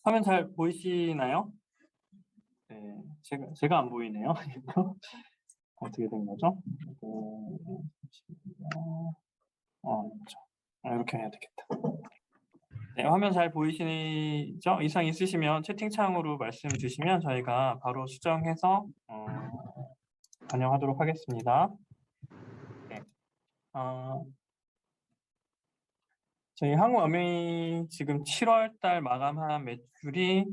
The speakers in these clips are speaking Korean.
화면 잘 보이시나요? 네, 제가 안 보이네요. 어떻게 된 거죠? 그렇죠. 이렇게 해야 되겠다. 네, 화면 잘 보이시죠? 이상 있으시면 채팅창으로 말씀 주시면 저희가 바로 수정해서 반영하도록 하겠습니다. 네. 저희 한국어메이 지금 7월 달 마감한 매출이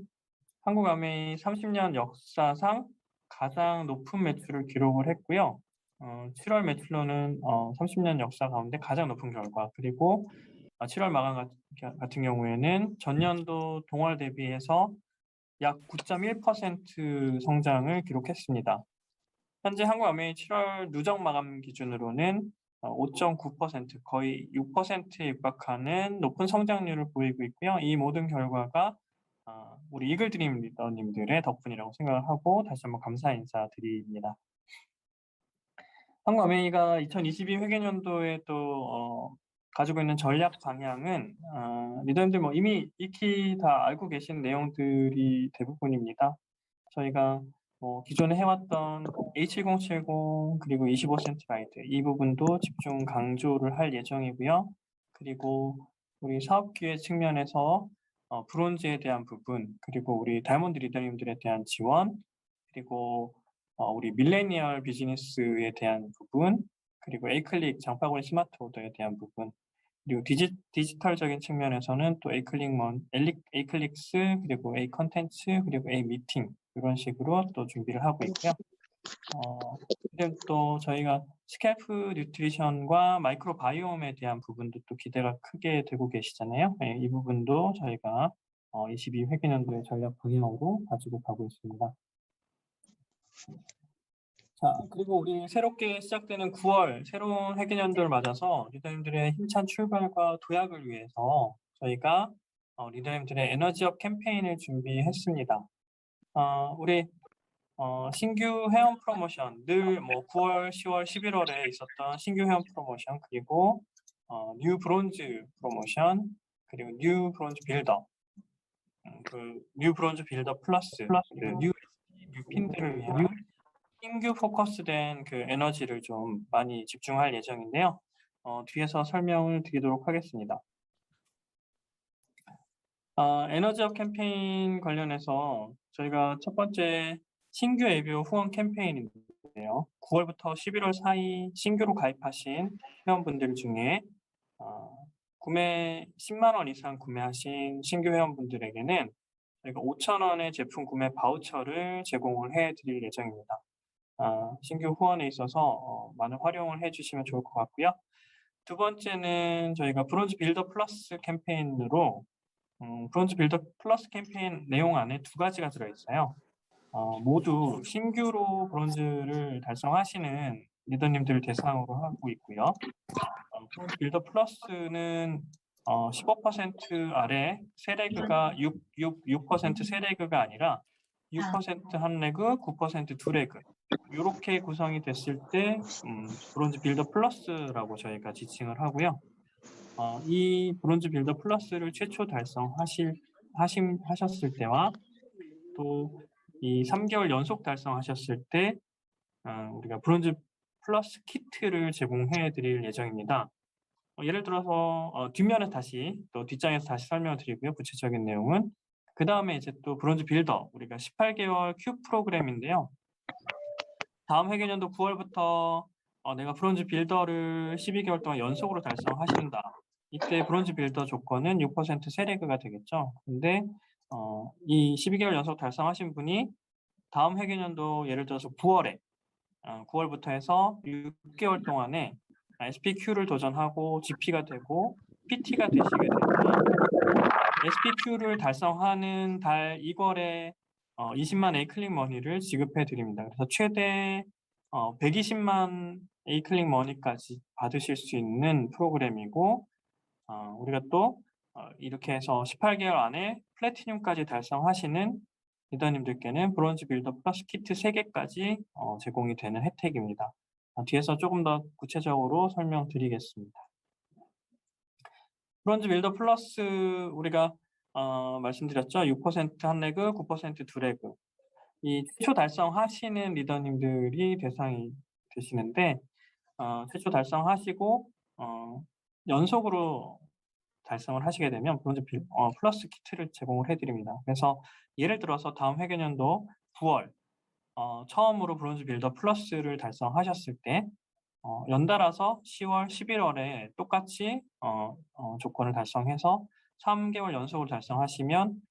한국어메이 30년 역사상 가장 높은 매출을 기록을 했고요. 7월 매출로는 30년 역사 가운데 가장 높은 결과, 그리고 7월 마감 같은 경우에는 전년도 동월 대비해서 약 9.1% 성장을 기록했습니다. 현재 한국어메이 7월 누적 마감 기준으로는 5.9%, 거의 6%에 육박하는 높은 성장률을 보이고 있고요. 이 모든 결과가 우리 이글드림 리더님들의 덕분이라고 생각을 하고 다시 한번 감사 인사드립니다. 한국어메이가 2022 회계연도에 또 가지고 있는 전략 방향은 리더님들 이미 익히 다 알고 계신 내용들이 대부분입니다. 저희가 기존에 해왔던 A7070 그리고 25cm 라이트 이 부분도 집중 강조를 할 예정이고요. 그리고 우리 사업 기회 측면에서 브론즈에 대한 부분, 그리고 우리 다이몬드 리더님들에 대한 지원, 그리고 우리 밀레니얼 비즈니스에 대한 부분, 그리고 에이클릭 장바구니 스마트 오더에 대한 부분, 그리고 디지털적인 측면에서는 또 에이클릭스, 그리고 에이 컨텐츠, 그리고 에이 미팅 이런 식으로 또 준비를 하고 있고요. 그리고 또 저희가 스캘프 뉴트리션과 마이크로 바이옴에 대한 부분도 또 기대가 크게 되고 계시잖아요. 네, 이 부분도 저희가 22 회계연도의 전략 방향으로 가지고 가고 있습니다. 자, 그리고 우리 새롭게 시작되는 9월 새로운 회계연도를 맞아서 리더님들의 힘찬 출발과 도약을 위해서 저희가 리더님들의 에너지업 캠페인을 준비했습니다. 우리 신규 회원 프로모션, 늘 9월, 10월, 11월에 있었던 신규 회원 프로모션, 그리고 뉴 브론즈 프로모션, 그리고 뉴 브론즈 빌더, 뉴 브론즈 빌더 플러스, 그리고 뉴 핀들을 위한 신규 포커스된 그 에너지를 좀 많이 집중할 예정인데요. 뒤에서 설명을 드리도록 하겠습니다. 에너지업 캠페인 관련해서 저희가 첫 번째 신규 ABO 후원 캠페인인데요. 9월부터 11월 사이 신규로 가입하신 회원분들 중에 구매 10만 원 이상 구매하신 신규 회원분들에게는 저희가 5,000원의 제품 구매 바우처를 제공을 해드릴 예정입니다. 신규 후원에 있어서 많은 활용을 해주시면 좋을 것 같고요. 두 번째는 저희가 브론즈 빌더 플러스 캠페인으로 브론즈 빌더 플러스 캠페인 내용 안에 두 가지가 들어있어요. 모두 신규로 브론즈를 달성하시는 리더님들을 대상으로 하고 있고요. 브론즈 빌더 플러스는 15% 아래 세레그가 6% 세레그가 아니라 6% 한 레그, 9% 두 레그 이렇게 구성이 됐을 때 브론즈 빌더 플러스라고 저희가 지칭을 하고요. 이 브론즈 빌더 플러스를 최초 하셨을 때와 또 이 3개월 연속 달성하셨을 때 우리가 브론즈 플러스 키트를 제공해 드릴 예정입니다. 예를 들어서 뒷면에 또 뒷장에서 다시 설명을 드리고요. 구체적인 내용은 그 다음에 이제 또 브론즈 빌더 우리가 18개월 큐 프로그램인데요. 다음 회계연도 9월부터 내가 브론즈 빌더를 12개월 동안 연속으로 달성하신다. 이때 브론즈 빌더 조건은 6% 세레그가 되겠죠. 근데 이 12개월 연속 달성하신 분이 다음 회계연도 예를 들어서 9월부터 해서 6개월 동안에 SPQ를 도전하고 GP가 되고 PT가 되시게 되면 SPQ를 달성하는 달 2월에 20만 A클릭 머니를 지급해 드립니다. 그래서 최대 120만 A클릭 머니까지 받으실 수 있는 프로그램이고 우리가 또 이렇게 해서 18개월 안에 플래티늄까지 달성하시는 리더님들께는 브론즈 빌더 플러스 키트 3개까지 제공이 되는 혜택입니다. 뒤에서 조금 더 구체적으로 설명드리겠습니다. 브론즈 빌더 플러스 우리가 말씀드렸죠. 6% 한 레그, 9% 두 레그. 이 최초 달성하시는 리더님들이 대상이 되시는데 최초 달성하시고 연속으로 달성을 하시게 되면 브론즈 플러스 키트를 제공을 해 드립니다. 그래서 예를 들어서 다음 회계년도 9월 처음으로 브론즈 빌더 플러스를 달성하셨을 때 연달아서 10월, 11월에 똑같이 조건을 달성해서 3개월 연속으로 달성하시면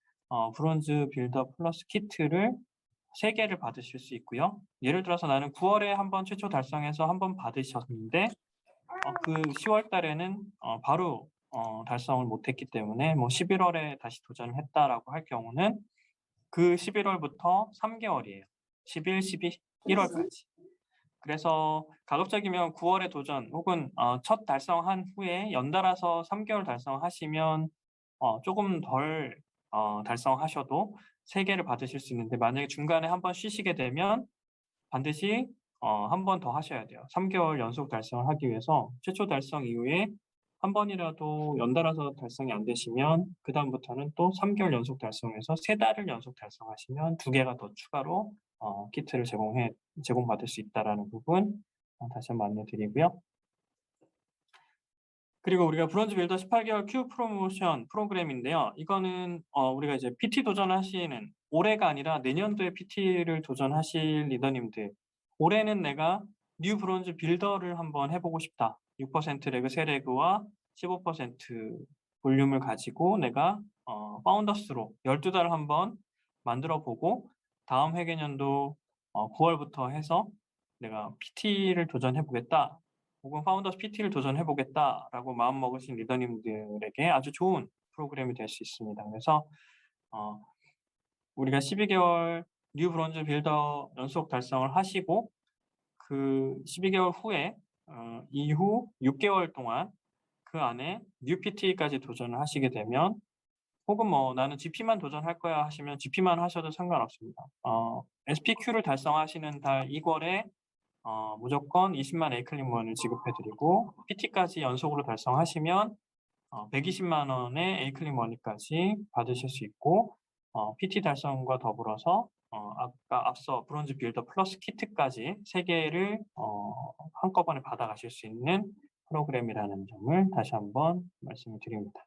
브론즈 빌더 플러스 키트를 3개를 받으실 수 있고요. 예를 들어서 나는 9월에 한번 최초 달성해서 한번 받으셨는데 그 10월 달에는 바로 달성을 못했기 때문에 뭐 11월에 다시 도전을 했다라고 할 경우는 그 11월부터 3개월이에요. 11, 12, 1월까지. 그래서 가급적이면 9월에 도전 혹은 첫 달성한 후에 연달아서 3개월 달성하시면 조금 덜 달성하셔도 3개를 받으실 수 있는데 만약에 중간에 한번 쉬시게 되면 반드시 한 번 더 하셔야 돼요. 3개월 연속 달성을 하기 위해서 최초 달성 이후에 한 번이라도 연달아서 달성이 안 되시면 그다음부터는 또 3개월 연속 달성해서 3달을 연속 달성하시면 2개가 더 추가로 키트를 제공받을 수 있다라는 부분 다시 한번 안내 드리고요. 그리고 우리가 브론즈 빌더 18개월 큐 프로모션 프로그램인데요. 이거는 우리가 이제 PT 도전하시는 올해가 아니라 내년도에 PT를 도전하실 리더님들 올해는 내가 뉴 브론즈 빌더를 한번 해보고 싶다. 6% 레그 3레그와 15% 볼륨을 가지고 내가 파운더스로 12달을 한번 만들어 보고 다음 회계년도 9월부터 해서 내가 PT를 도전해 보겠다. 혹은 파운더스 PT를 도전해 보겠다라고 마음먹으신 리더님들에게 아주 좋은 프로그램이 될 수 있습니다. 그래서 우리가 12개월 뉴 브론즈 빌더 연속 달성을 하시고 그 12개월 후에 이후 6개월 동안 그 안에 뉴 PT까지 도전을 하시게 되면 혹은 뭐 나는 GP만 도전할 거야 하시면 GP만 하셔도 상관없습니다. SPQ를 달성하시는 달 2월에 무조건 20만 에이클링원을 지급해 드리고 PT까지 연속으로 달성하시면 120만 원의 에이클링 머니까지 받으실 수 있고 PT 달성과 더불어서 아까 앞서 브론즈 빌더 플러스 키트까지 3개를 한꺼번에 받아가실 수 있는 프로그램이라는 점을 다시 한번 말씀을 드립니다.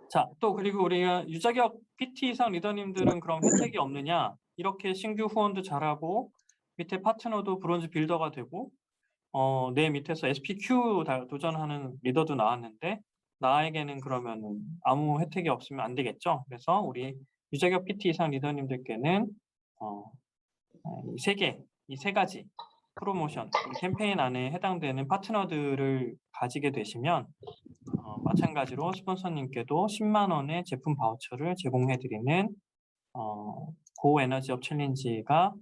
자, 또 그리고 우리가 유자격 PT 이상 리더님들은 그럼 혜택이 없느냐? 이렇게 신규 후원도 잘하고 밑에 파트너도 브론즈 빌더가 되고 내 밑에서 SPQ 도전하는 리더도 나왔는데 나에게는 그러면은 아무 혜택이 없으면 안 되겠죠. 그래서 우리 유자격 PT 이상 리더님들께는 이 세 가지 프로모션 캠페인 안에 해당되는 파트너들을 가지게 되시면 마찬가지로 스폰서님께도 10만 원의 제품 바우처를 제공해 드리는 고에너지업 챌린지가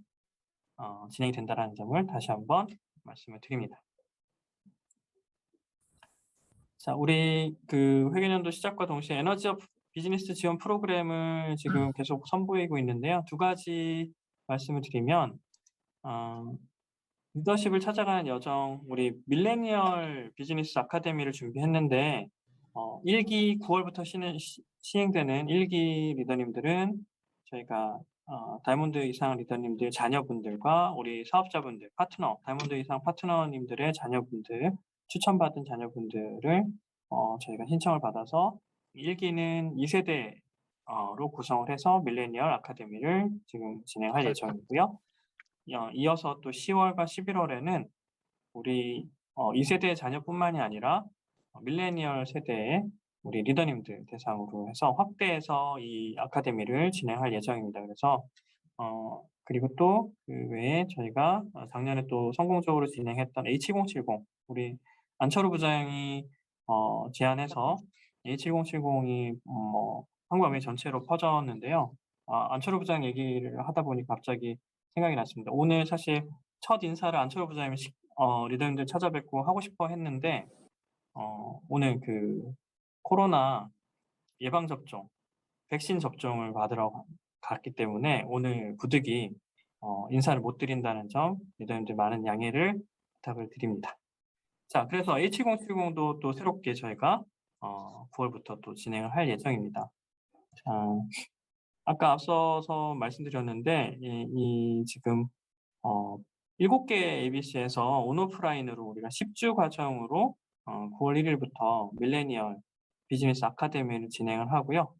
진행이 된다는 점을 다시 한번 말씀을 드립니다. 자, 우리 그 회계년도 시작과 동시에 에너지업 비즈니스 지원 프로그램을 지금 계속 선보이고 있는데요. 2가지 말씀을 드리면 리더십을 찾아가는 여정 우리 밀레니얼 비즈니스 아카데미를 준비했는데 1기 9월부터 시행되는 1기 리더님들은 저희가 다이몬드 이상 리더님들 자녀분들과 우리 사업자분들 파트너 다이몬드 이상 파트너님들의 자녀분들 추천받은 자녀분들을 저희가 신청을 받아서 1기는 2세대로 구성을 해서 밀레니얼 아카데미를 지금 진행할 예정이고요. 이어서 또 10월과 11월에는 우리 2세대 자녀뿐만이 아니라 밀레니얼 세대의 우리 리더님들 대상으로 해서 확대해서 이 아카데미를 진행할 예정입니다. 그래서 그리고 또 그 외에 저희가 작년에 또 성공적으로 진행했던 H1070 우리 안철호 부장이 제안해서 H1070이 한국아메 전체로 퍼졌는데요. 안철호 부장 얘기를 하다 보니 갑자기 생각이 났습니다. 오늘 사실 첫 인사를 안철호 부장님 리더님들 찾아뵙고 하고 싶어 했는데 오늘 그 코로나 예방접종, 백신 접종을 받으러 갔기 때문에 오늘 부득이 인사를 못 드린다는 점 리더님들 많은 양해를 부탁을 드립니다. 자, 그래서 H1070도 또 새롭게 저희가 9월부터 또 진행을 할 예정입니다. 자, 아까 앞서서 말씀드렸는데 지금 7개 ABC에서 온오프라인으로 우리가 10주 과정으로 9월 1일부터 밀레니얼 비즈니스 아카데미를 진행을 하고요.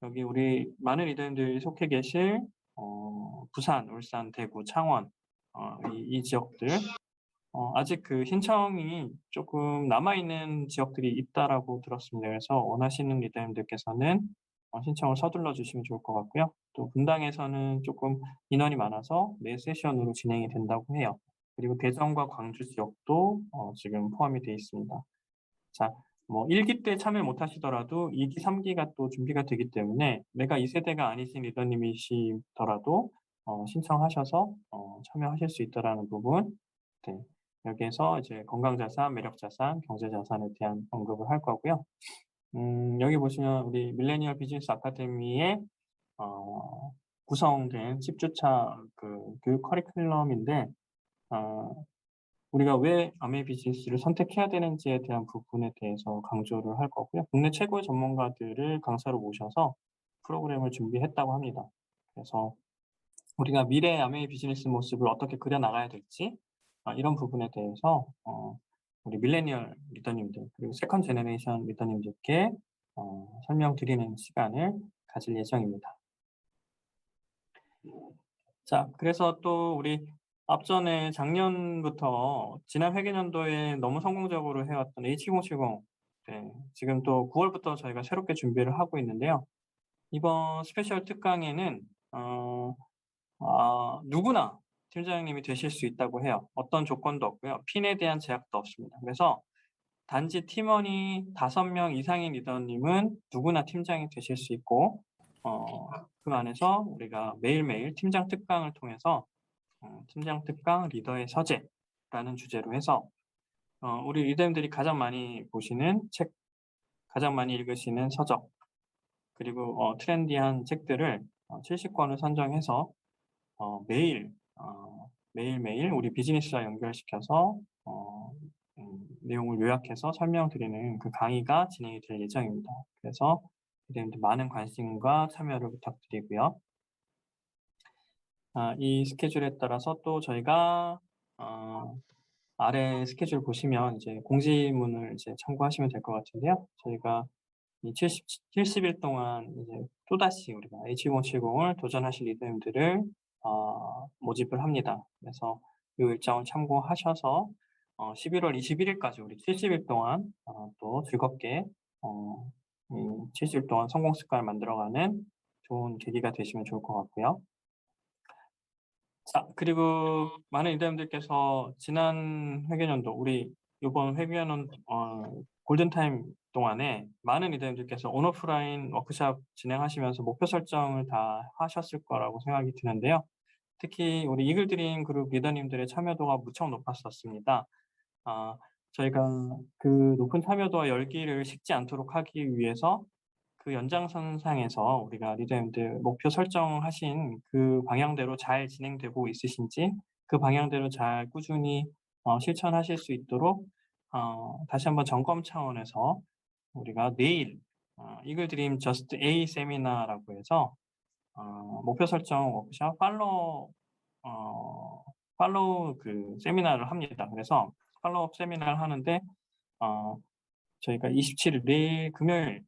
여기 우리 많은 리더님들이 속해 계실 부산, 울산, 대구, 창원 이 지역들 아직 그 신청이 조금 남아있는 지역들이 있다라고 들었습니다. 그래서 원하시는 리더님들께서는 신청을 서둘러 주시면 좋을 것 같고요. 또 분당에서는 조금 인원이 많아서 매 세션으로 진행이 된다고 해요. 그리고 대전과 광주 지역도 지금 포함이 되어 있습니다. 자, 뭐 1기 때 참여 못 하시더라도 2기, 3기가 또 준비가 되기 때문에 내가 2세대가 아니신 리더님이시더라도 신청하셔서 참여하실 수 있다라는 부분. 네. 여기에서 이제 건강자산, 매력자산, 경제자산에 대한 언급을 할 거고요. 여기 보시면 우리 밀레니얼 비즈니스 아카데미에 구성된 10주차 그 교육 커리큘럼인데 우리가 왜 아메 비즈니스를 선택해야 되는지에 대한 부분에 대해서 강조를 할 거고요. 국내 최고의 전문가들을 강사로 모셔서 프로그램을 준비했다고 합니다. 그래서 우리가 미래의 아메이 비즈니스 모습을 어떻게 그려 나가야 될지 이런 부분에 대해서 우리 밀레니얼 리더님들 그리고 세컨 제너레이션 리더님들께 설명드리는 시간을 가질 예정입니다. 자, 그래서 또 우리 앞전에 작년부터 지난 회계년도에 너무 성공적으로 해왔던 H2070 네, 지금 또 9월부터 저희가 새롭게 준비를 하고 있는데요. 이번 스페셜 특강에는 누구나 팀장님이 되실 수 있다고 해요. 어떤 조건도 없고요. 핀에 대한 제약도 없습니다. 그래서 단지 팀원이 5명 이상인 리더님은 누구나 팀장이 되실 수 있고 그 안에서 우리가 매일매일 팀장 특강을 통해서 팀장 특강 리더의 서재라는 주제로 해서 우리 리더님들이 가장 많이 보시는 책, 가장 많이 읽으시는 서적 그리고 트렌디한 책들을 70권을 선정해서 매일매일 우리 비즈니스와 연결시켜서 내용을 요약해서 설명드리는 그 강의가 진행이 될 예정입니다. 그래서 리더님들 많은 관심과 참여를 부탁드리고요. 이 스케줄에 따라서 또 저희가 아래 스케줄 보시면 이제 공지문을 이제 참고하시면 될 것 같은데요. 저희가 이 70일 동안 이제 또다시 우리가 H2070을 도전하실 리더님들을 모집을 합니다. 그래서 이 일정을 참고하셔서 11월 21일까지 우리 70일 동안 또 즐겁게 70일 동안 성공 습관을 만들어가는 좋은 계기가 되시면 좋을 것 같고요. 자, 그리고 많은 리더님들께서 지난 회계년도 우리 이번 회계년 골든타임 동안에 많은 리더님들께서 온오프라인 워크숍 진행하시면서 목표 설정을 다 하셨을 거라고 생각이 드는데요. 특히 우리 이글드림 그룹 리더님들의 참여도가 무척 높았었습니다. 저희가 그 높은 참여도와 열기를 식지 않도록 하기 위해서 그 연장선상에서 우리가 리더님들 목표 설정하신 그 방향대로 잘 진행되고 있으신지 그 방향대로 잘 꾸준히 실천하실 수 있도록 다시 한번 점검 차원에서 우리가 내일 이글드림 저스트 A 세미나라고 해서 목표 설정 워크숍 팔로우 그 세미나를 합니다. 그래서 팔로우업 세미나를 하는데 저희가 27일 내일 금요일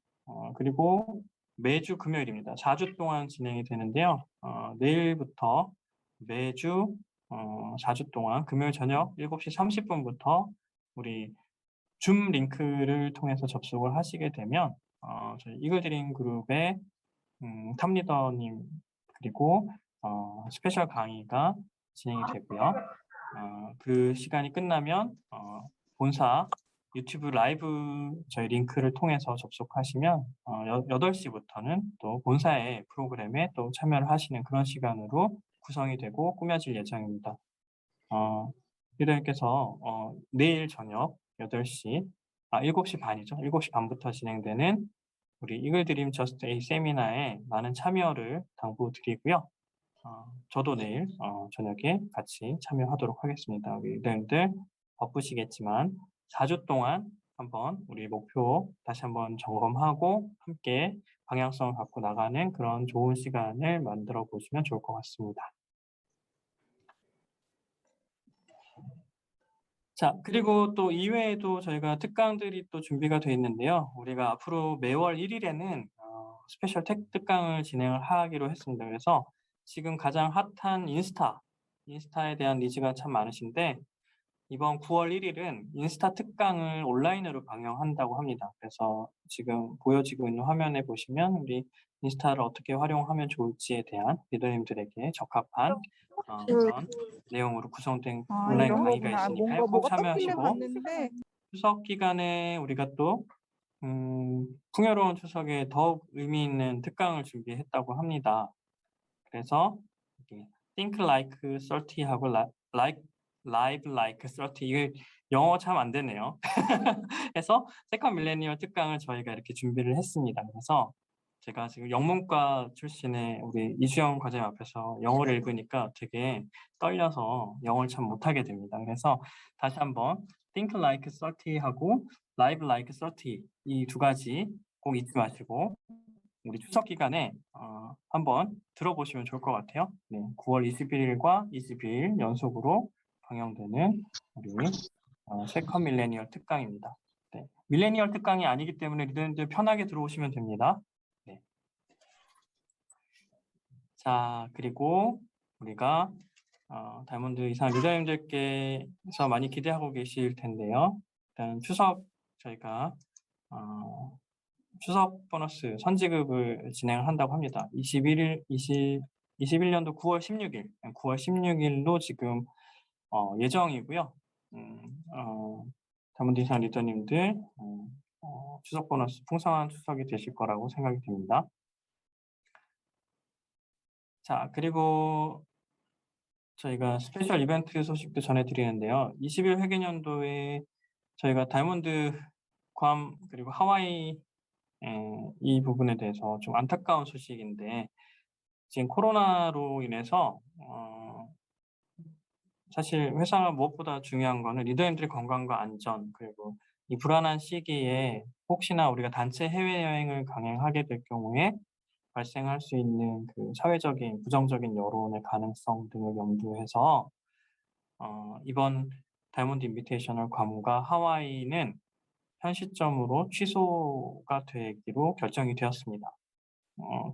그리고 매주 금요일입니다. 4주 동안 진행이 되는데요. 내일부터 매주 4주 동안 금요일 저녁 7시 30분부터 우리 줌 링크를 통해서 접속을 하시게 되면 저희 이글드림 그룹의 탑리더님 그리고 스페셜 강의가 진행이 되고요. 그 시간이 끝나면 본사 유튜브 라이브 저희 링크를 통해서 접속하시면 8시부터는 또 본사의 프로그램에 또 참여를 하시는 그런 시간으로 구성이 되고 꾸며질 예정입니다. 리더님께서 내일 저녁 8시, 7시 반이죠. 7시 반부터 진행되는 우리 이글드림 저스트 A 세미나에 많은 참여를 당부드리고요. 저도 내일 저녁에 같이 참여하도록 하겠습니다. 우리 리더님들 바쁘시겠지만 4주 동안 한번 우리 목표 다시 한번 점검하고 함께 방향성을 갖고 나가는 그런 좋은 시간을 만들어 보시면 좋을 것 같습니다. 자, 그리고 또 이외에도 저희가 특강들이 또 준비가 되어 있는데요. 우리가 앞으로 매월 1일에는 스페셜 특강을 진행을 하기로 했습니다. 그래서 지금 가장 핫한 인스타에 대한 니즈가 참 많으신데 이번 9월 1일은 인스타 특강을 온라인으로 방영한다고 합니다. 그래서 지금 보여지고 있는 화면에 보시면 우리 인스타를 어떻게 활용하면 좋을지에 대한 리더님들에게 적합한 그런 내용으로 구성된 온라인 이런 강의가 거구나. 있으니까요. 꼭 뭐가 떴길래 참여하시고 봤는데. 추석 기간에 우리가 또 풍요로운 추석에 더욱 의미 있는 특강을 준비했다고 합니다. 그래서 Think Like 30하고 Live Like 30 이게 영어 참 안 되네요. 그래서 세컨 밀레니얼 특강을 저희가 이렇게 준비를 했습니다. 그래서 제가 지금 영문과 출신의 우리 이수영 과장님 앞에서 영어를 읽으니까 되게 떨려서 영어를 참 못하게 됩니다. 그래서 다시 한번 Think Like 30하고 Live Like 30 이 두 가지 꼭 잊지 마시고 우리 추석 기간에 한번 들어보시면 좋을 것 같아요. 네, 9월 21일과 22일 연속으로 방영되는 우리 세컨 밀레니얼 특강입니다. 네, 밀레니얼 특강이 아니기 때문에 리더님들 편하게 들어오시면 됩니다. 네. 자, 그리고 우리가 다이몬드 이상 리더님들께서 많이 기대하고 계실 텐데요. 일단 추석 저희가 추석 보너스 선지급을 진행을 한다고 합니다. 21년도 9월 16일로 지금 예정이고요. 다이몬드 이상 리더님들 추석 보너스 풍성한 추석이 되실 거라고 생각이 듭니다. 자, 그리고 저희가 스페셜 이벤트 소식도 전해드리는데요. 21 회계년도에 저희가 다이몬드 괌 그리고 하와이 이 부분에 대해서 좀 안타까운 소식인데 지금 코로나로 인해서 사실 회사가 무엇보다 중요한 거는 리더님들의 건강과 안전 그리고 이 불안한 시기에 혹시나 우리가 단체 해외여행을 강행하게 될 경우에 발생할 수 있는 그 사회적인 부정적인 여론의 가능성 등을 염두해서 이번 다이몬드 인비테이셔널 괌과 하와이는 현 시점으로 취소가 되기로 결정이 되었습니다.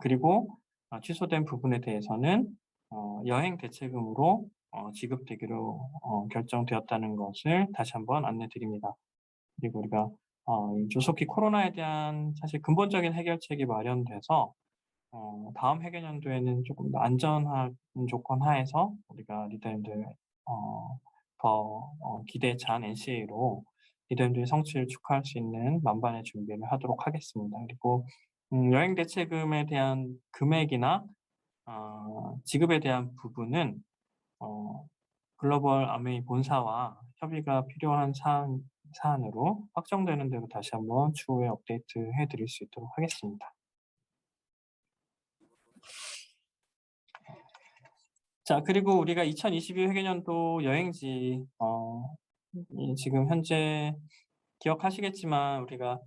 그리고 취소된 부분에 대해서는 여행 대체금으로 지급되기로 결정되었다는 것을 다시 한번 안내드립니다. 그리고 우리가 이 조속히 코로나에 대한 사실 근본적인 해결책이 마련돼서 다음 회계년도에는 조금 더 안전한 조건 하에서 우리가 리더님들 더 기대에 찬 NCA로 리더님들의 성취를 축하할 수 있는 만반의 준비를 하도록 하겠습니다. 그리고 여행 대체금에 대한 금액이나 지급에 대한 부분은 글로벌 아메이 본사와 협의가 필요한 사안으로 확정되는 대로 다시 한번 추후에 업데이트 해드릴 수 있도록 하겠습니다. 자, 그리고 우리가 2022 회계년도 여행지 지금 현재 기억하시겠지만 우리가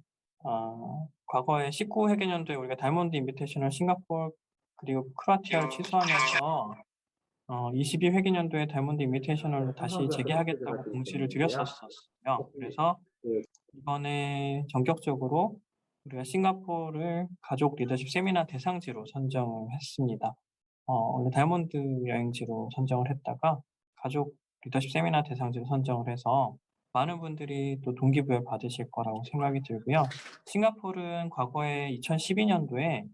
과거에 19 회계년도에 우리가 다이몬드 인비테이셔널 싱가포르 그리고 크로아티아를 취소하면서 22 회계년도에 다이몬드 인비테이셔널로 다시 재개하겠다고 공지를 드렸었어요. 그래서 이번에 전격적으로 우리가 싱가포르를 가족 리더십 세미나 대상지로 선정을 했습니다. 원래 다이몬드 여행지로 선정을 했다가 가족 리더십 세미나 대상지로 선정을 해서 많은 분들이 또 동기부여 받으실 거라고 생각이 들고요. 싱가포르는 과거에 2012년도에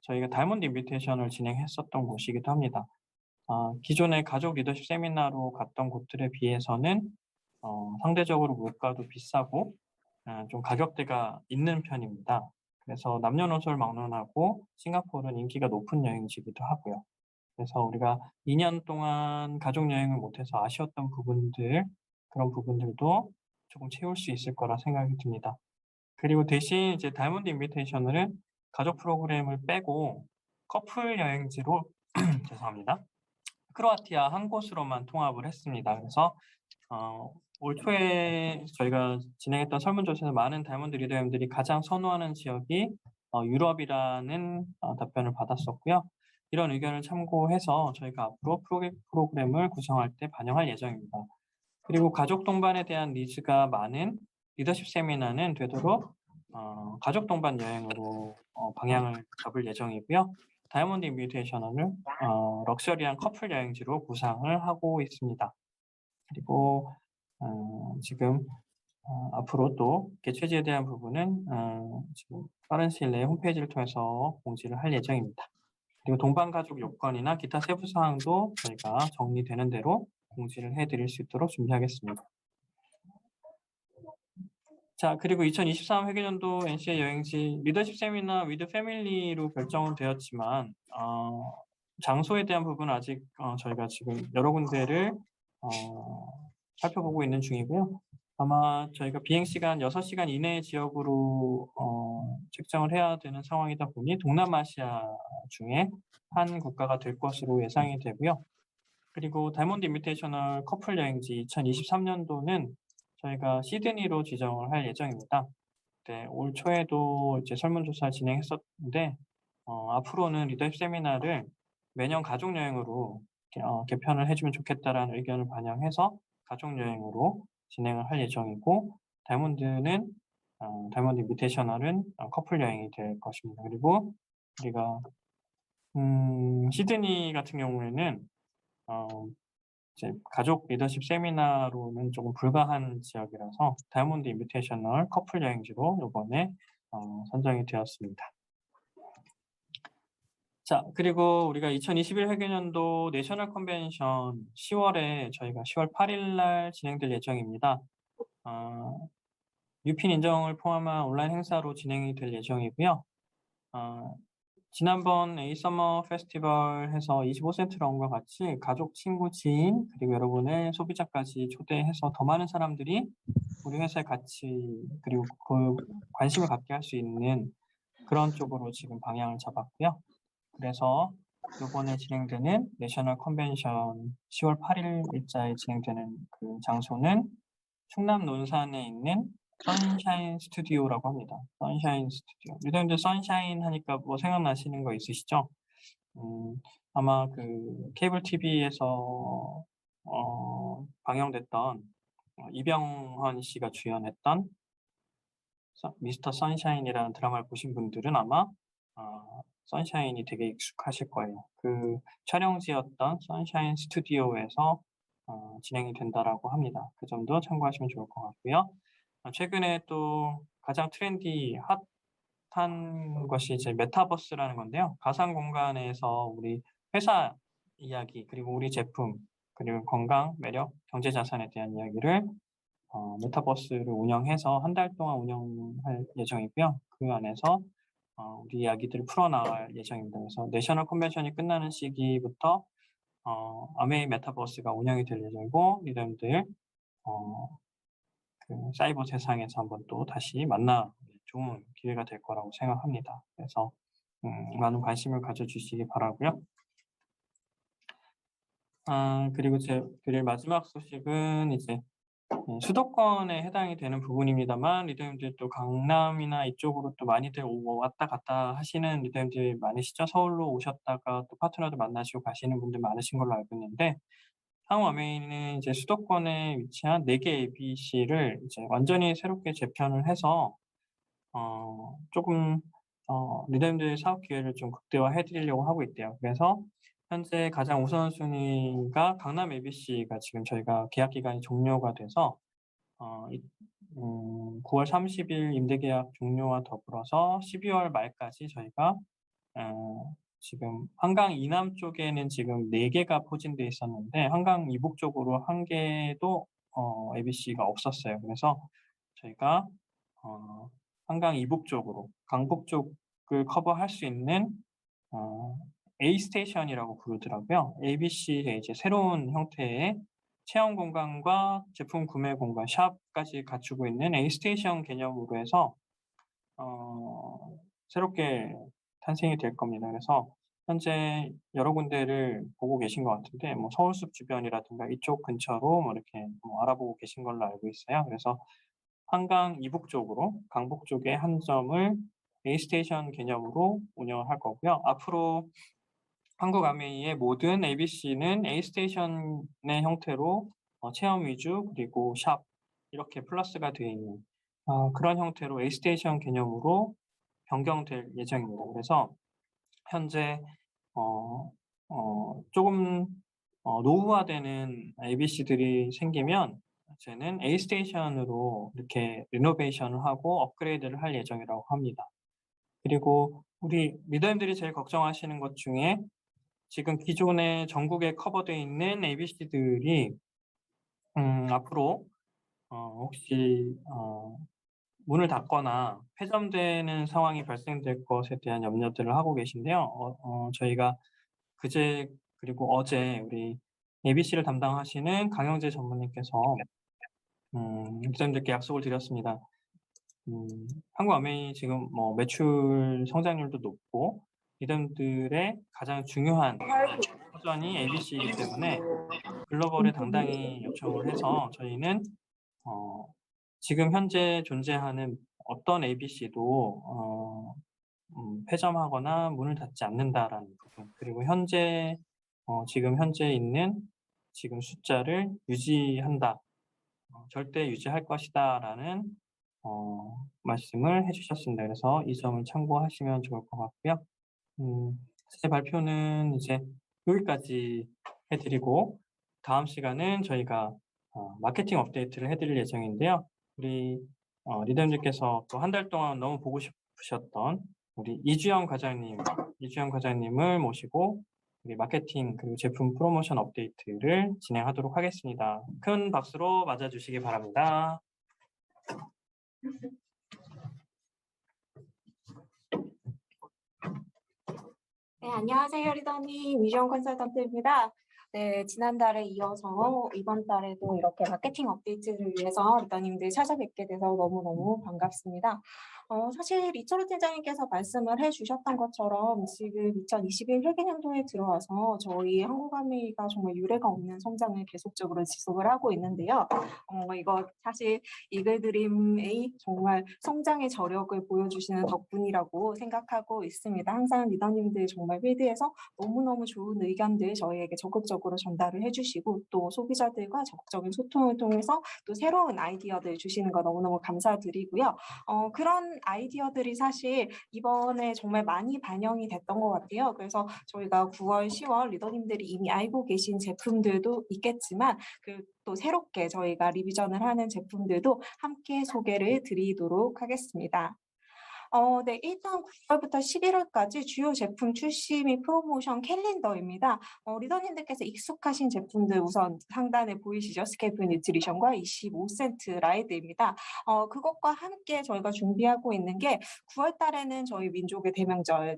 저희가 다이몬드 인비테이션을 진행했었던 곳이기도 합니다. 기존의 가족 리더십 세미나로 갔던 곳들에 비해서는 상대적으로 물가도 비싸고 좀 가격대가 있는 편입니다. 그래서 남녀노소를 막론하고 싱가포르는 인기가 높은 여행지이기도 하고요. 그래서 우리가 2년 동안 가족 여행을 못해서 아쉬웠던 부분들, 그런 부분들도 조금 채울 수 있을 거라 생각이 듭니다. 그리고 대신 이제 다이몬드 인비테이셔널은 가족 프로그램을 빼고 커플 여행지로 죄송합니다. 크로아티아 한 곳으로만 통합을 했습니다. 그래서 올 초에 저희가 진행했던 설문조사에서 많은 다이아몬드 리더님들이 가장 선호하는 지역이 유럽이라는 답변을 받았었고요. 이런 의견을 참고해서 저희가 앞으로 프로그램을 구성할 때 반영할 예정입니다. 그리고 가족 동반에 대한 니즈가 많은 리더십 세미나는 되도록 가족 동반 여행으로 방향을 잡을 예정이고요. 다이아몬드 인비테이셔널을 럭셔리한 커플 여행지로 구상을 하고 있습니다. 그리고 지금 앞으로 또 개최지에 대한 부분은 지금 빠른 시일 내에 홈페이지를 통해서 공지를 할 예정입니다. 그리고 동반 가족 요건이나 기타 세부 사항도 저희가 정리되는 대로 공지를 해드릴 수 있도록 준비하겠습니다. 자, 그리고 2023 회계년도 NCA 여행지 리더십 세미나 위드 패밀리로 결정은 되었지만 장소에 대한 부분은 아직 저희가 지금 여러 군데를 살펴보고 있는 중이고요. 아마 저희가 비행시간 6시간 이내의 지역으로 책정을 해야 되는 상황이다 보니 동남아시아 중에 한 국가가 될 것으로 예상이 되고요. 그리고 다이몬드 인비테이셔널 커플 여행지 2023년도는 저희가 시드니로 지정을 할 예정입니다. 네, 올 초에도 이제 설문조사 진행했었는데 앞으로는 리더십 세미나를 매년 가족 여행으로 개편을 해주면 좋겠다라는 의견을 반영해서 가족 여행으로 진행을 할 예정이고 다이몬드는 다이몬드 인비테이셔널은 커플 여행이 될 것입니다. 그리고 우리가 시드니 같은 경우에는 이제 가족 리더십 세미나로는 조금 불가한 지역이라서 다이아몬드 인비테이셔널 커플 여행지로 이번에 선정이 되었습니다. 자, 그리고 우리가 2021 회계년도 내셔널 컨벤션 10월에 저희가 10월 8일 날 진행될 예정입니다. 유핀 인정을 포함한 온라인 행사로 진행이 될 예정이고요. 지난번 에이서머 페스티벌 해서 25센트 라운과 같이 가족, 친구, 지인 그리고 여러분의 소비자까지 초대해서 더 많은 사람들이 우리 회사에 같이 그리고 그 관심을 갖게 할 수 있는 그런 쪽으로 지금 방향을 잡았고요. 그래서 이번에 진행되는 내셔널 컨벤션 10월 8일 일자에 진행되는 그 장소는 충남 논산에 있는 선샤인 스튜디오라고 합니다. 선샤인 스튜디오. 유대분들 선샤인 하니까 뭐 생각나시는 거 있으시죠? 아마 그 케이블 TV에서 방영됐던 이병헌 씨가 주연했던 미스터 선샤인이라는 드라마를 보신 분들은 아마 선샤인이 되게 익숙하실 거예요. 그 촬영지였던 선샤인 스튜디오에서 진행이 된다라고 합니다. 그 점도 참고하시면 좋을 것 같고요. 최근에 또 가장 트렌디 핫한 것이 이제 메타버스라는 건데요. 가상 공간에서 우리 회사 이야기 그리고 우리 제품 그리고 건강, 매력, 경제 자산에 대한 이야기를 메타버스를 운영해서 한 달 동안 운영할 예정이고요. 그 안에서 우리 이야기들을 풀어나갈 예정입니다. 그래서 내셔널 컨벤션이 끝나는 시기부터 아메이 메타버스가 운영이 될 예정이고 리더님들 그 사이버 세상에서 한번 또 다시 만나 좋은 기회가 될 거라고 생각합니다. 그래서 많은 관심을 가져주시기 바라고요. 그리고 제 드릴 마지막 소식은 이제 수도권에 해당이 되는 부분입니다만 리더님들 또 강남이나 이쪽으로 또 많이들 왔다 갔다 하시는 리더님들이 많으시죠. 서울로 오셨다가 또 파트너들 만나시고 가시는 분들 많으신 걸로 알고 있는데 향후 아메이는 이제 수도권에 위치한 4개 ABC를 이제 완전히 새롭게 재편을 해서 조금 리더님들의 사업 기회를 좀 극대화해 드리려고 하고 있대요. 그래서 현재 가장 우선순위가 강남 ABC가 지금 저희가 계약 기간이 종료가 돼서 9월 30일 임대계약 종료와 더불어서 12월 말까지 저희가 지금 한강 이남 쪽에는 지금 4개가 포진되어 있었는데 한강 이북 쪽으로 1개도 ABC가 없었어요. 그래서 저희가 한강 이북 쪽으로 강북 쪽을 커버할 수 있는 A 스테이션이라고 부르더라고요. ABC의 이제 새로운 형태의 체험 공간과 제품 구매 공간, 샵까지 갖추고 있는 A 스테이션 개념으로 해서 새롭게 탄생이 될 겁니다. 그래서 현재 여러 군데를 보고 계신 것 같은데 뭐 서울숲 주변이라든가 이쪽 근처로 뭐 이렇게 뭐 알아보고 계신 걸로 알고 있어요. 그래서 한강 이북 쪽으로 강북 쪽에 한 점을 A스테이션 개념으로 운영을 할 거고요. 앞으로 한국아메이의 모든 ABC는 A스테이션의 형태로 체험 위주 그리고 샵 이렇게 플러스가 되어 있는 그런 형태로 A스테이션 개념으로 변경될 예정입니다. 그래서 현재 조금 노후화되는 ABC들이 생기면 저는 A스테이션으로 이렇게 리노베이션을 하고 업그레이드를 할 예정이라고 합니다. 그리고 우리 리더님들이 제일 걱정하시는 것 중에 지금 기존에 전국에 커버되어 있는 ABC들이 앞으로 혹시 문을 닫거나 폐점되는 상황이 발생될 것에 대한 염려들을 하고 계신데요. 저희가 그제 그리고 어제 우리 ABC를 담당하시는 강영재 전무님께서 리더님들께 약속을 드렸습니다. 한국아메이 지금 뭐 매출 성장률도 높고 리더님들의 가장 중요한 터전이 ABC이기 때문에 글로벌에 당당히 요청을 해서 저희는 지금 현재 존재하는 어떤 ABC도 폐점하거나 문을 닫지 않는다라는 부분, 그리고 현재 지금 현재 있는 지금 숫자를 유지한다, 절대 유지할 것이다라는 말씀을 해주셨습니다. 그래서 이 점을 참고하시면 좋을 것 같고요. 제 발표는 이제 여기까지 해드리고 다음 시간은 저희가 마케팅 업데이트를 해드릴 예정인데요. 우리 리더님께서 또 한 달 동안 너무 보고 싶으셨던 우리 이주영 과장님을 모시고 우리 마케팅 그리고 제품 프로모션 업데이트를 진행하도록 하겠습니다. 큰 박수로 맞아주시기 바랍니다. 네, 안녕하세요, 리더님. 위전 컨설턴트입니다. 네, 지난달에 이어서 이번 달에도 이렇게 마케팅 업데이트를 위해서 리더님들 찾아뵙게 돼서 너무너무 반갑습니다. 사실 이철우 팀장님께서 말씀을 해주셨던 것처럼 지금 2021 회계년도에 들어와서 저희 한국아메이가 정말 유례가 없는 성장을 계속적으로 지속을 하고 있는데요. 이거 사실 이글드림의 정말 성장의 저력을 보여주시는 덕분이라고 생각하고 있습니다. 항상 리더님들 정말 필드에서 너무너무 좋은 의견들 저희에게 적극적으로 전달을 해주시고 또 소비자들과 적극적인 소통을 통해서 또 새로운 아이디어들 주시는 거 너무너무 감사드리고요. 그런 아이디어들이 사실 이번에 정말 많이 반영이 됐던 것 같아요. 그래서 저희가 9월, 10월 리더님들이 이미 알고 계신 제품들도 있겠지만 또 새롭게 저희가 리비전을 하는 제품들도 함께 소개를 드리도록 하겠습니다. 네, 일단 9월부터 11월까지 주요 제품 출시 및 프로모션 캘린더입니다. 리더님들께서 익숙하신 제품들 우선 상단에 보이시죠? 스케이프 뉴트리션과 25센트 라이드입니다. 그것과 함께 저희가 준비하고 있는 게 9월 달에는 저희 민족의 대명절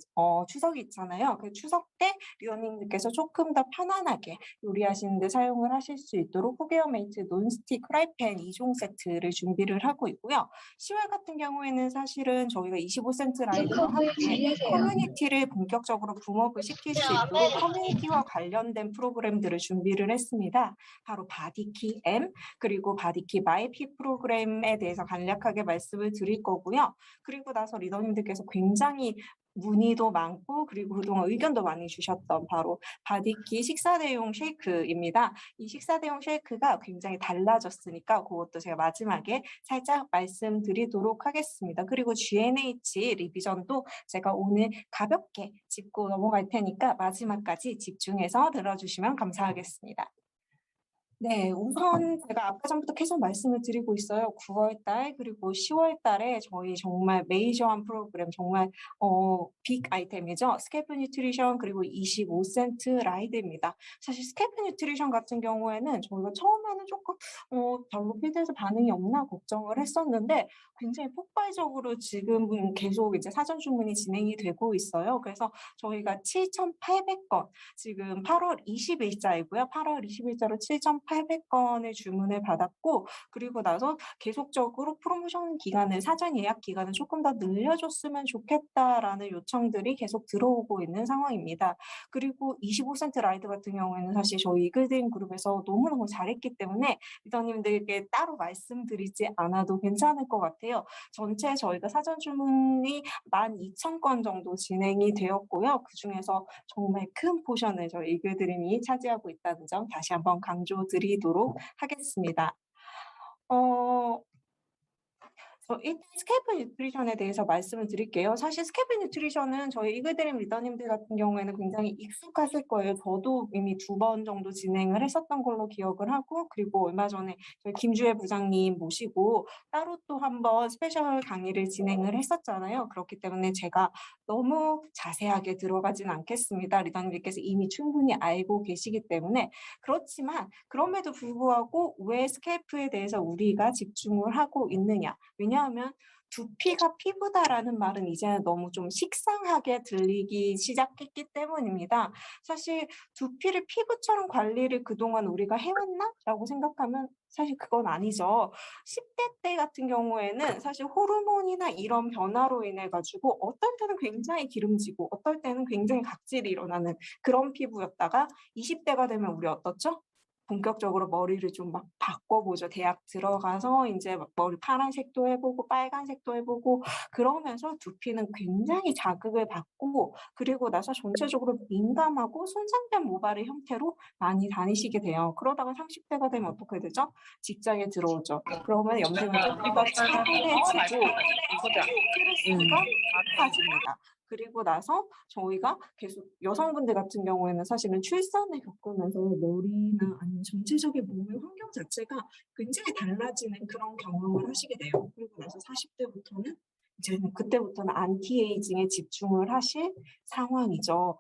추석이 있잖아요. 그 추석 때 리더님들께서 조금 더 편안하게 요리하시는데 사용을 하실 수 있도록 포게어메이트 논스틱 프라이팬 2종 세트를 준비를 하고 있고요. 10월 같은 경우에는 사실은 저희가 25센트 라이드와 함께 커뮤니티를 본격적으로 붐업을 시킬 수 있도록 커뮤니티와 관련된 프로그램들을 준비를 했습니다. 바로 바디키 M 그리고 바디키 마이피 프로그램에 대해서 간략하게 말씀을 드릴 거고요. 그리고 나서 리더님들께서 굉장히 문의도 많고 그리고 그동안 의견도 많이 주셨던 바로 바디키 식사대용 쉐이크입니다. 이 식사대용 쉐이크가 굉장히 달라졌으니까 그것도 제가 마지막에 살짝 말씀드리도록 하겠습니다. 그리고 G&H 리비전도 제가 오늘 가볍게 짚고 넘어갈 테니까 마지막까지 집중해서 들어주시면 감사하겠습니다. 네, 우선 제가 아까 전부터 계속 말씀을 드리고 있어요. 9월 달 그리고 10월 달에 저희 정말 메이저한 프로그램 정말 빅 아이템이죠. 스케이프 뉴트리션 그리고 25센트 라이드입니다. 사실 스케이프 뉴트리션 같은 경우에는 저희가 처음에는 조금 별로 필드에서 반응이 없나 걱정을 했었는데 굉장히 폭발적으로 지금은 계속 이제 사전 주문이 진행이 되고 있어요. 그래서 저희가 7,800건 지금 8월 20일자이고요. 8월 20일자로 7,800건 2,800건의 주문을 받았고 그리고 나서 계속적으로 프로모션 기간을 사전 예약 기간을 조금 더 늘려줬으면 좋겠다라는 요청들이 계속 들어오고 있는 상황입니다. 그리고 25센트 라이드 같은 경우에는 사실 저희 이글드림 그룹에서 너무너무 잘했기 때문에 리더님들께 따로 말씀드리지 않아도 괜찮을 것 같아요. 전체 저희가 사전 주문이 12,000건 정도 진행이 되었고요. 그중에서 정말 큰 포션을 저희 이글드림이 차지하고 있다는 점 다시 한번 강조드리도록 하겠습니다. 일단 스케이프 뉴트리션에 대해서 말씀을 드릴게요. 사실 스케이프 뉴트리션은 저희 이글드림 리더님들 같은 경우에는 굉장히 익숙하실 거예요. 저도 이미 2번 정도 진행을 했었던 걸로 기억을 하고 그리고 얼마 전에 저희 김주혜 부장님 모시고 따로 또 한번 스페셜 강의를 진행을 했었잖아요. 그렇기 때문에 제가 너무 자세하게 들어가진 않겠습니다. 리더님들께서 이미 충분히 알고 계시기 때문에 그렇지만 그럼에도 불구하고 왜 스케이프에 대해서 우리가 집중을 하고 있느냐. 왜냐하면 두피가 피부다라는 말은 이제는 너무 좀 식상하게 들리기 시작했기 때문입니다. 사실 두피를 피부처럼 관리를 그동안 우리가 해왔나? 라고 생각하면 사실 그건 아니죠. 10대 때 같은 경우에는 사실 호르몬이나 이런 변화로 인해 가지고 어떨 때는 굉장히 기름지고 어떨 때는 굉장히 각질이 일어나는 그런 피부였다가 20대가 되면 우리 어떻죠? 본격적으로 머리를 좀 막 바꿔보죠. 대학 들어가서 이제 막 머리 파란색도 해보고 빨간색도 해보고 그러면서 두피는 굉장히 자극을 받고 그리고 나서 전체적으로 민감하고 손상된 모발의 형태로 많이 다니시게 돼요. 그러다가 30대가 되면 어떻게 되죠? 직장에 들어오죠. 그러면 염증이 좀 더 차분해지고 스트레스가 높아집니다. 그리고 나서 저희가 계속 여성분들 같은 경우에는 사실은 출산을 겪으면서 머리나 아니면 전체적인 몸의 환경 자체가 굉장히 달라지는 그런 경험을 하시게 돼요. 그리고 나서 40대부터는 이제는 그때부터는 안티에이징에 집중을 하실 상황이죠.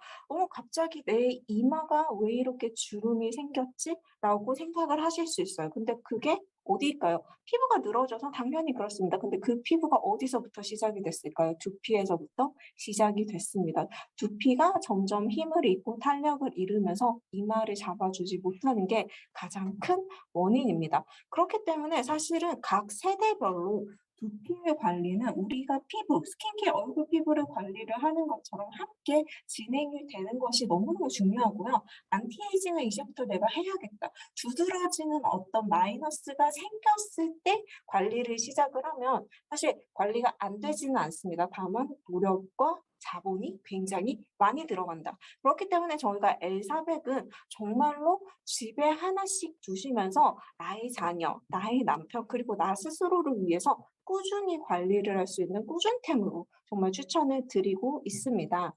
갑자기 내 이마가 왜 이렇게 주름이 생겼지? 라고 생각을 하실 수 있어요. 근데 그게 어디일까요? 피부가 늘어져서 당연히 그렇습니다. 근데 그 피부가 어디서부터 시작이 됐을까요? 두피에서부터 시작이 됐습니다. 두피가 점점 힘을 잃고 탄력을 잃으면서 이마를 잡아주지 못하는 게 가장 큰 원인입니다. 그렇기 때문에 사실은 각 세대별로 두피의 관리는 우리가 피부, 스킨케어, 얼굴 피부를 관리를 하는 것처럼 함께 진행이 되는 것이 너무너무 중요하고요. 안티에이징을 이제부터 내가 해야겠다. 두드러지는 어떤 마이너스가 생겼을 때 관리를 시작을 하면 사실 관리가 안 되지는 않습니다. 다만 노력과 자본이 굉장히 많이 들어간다. 그렇기 때문에 저희가 L400은 정말로 집에 하나씩 두시면서 나의 자녀, 나의 남편, 그리고 나 스스로를 위해서 꾸준히 관리를 할 수 있는 꾸준템으로 정말 추천을 드리고 있습니다.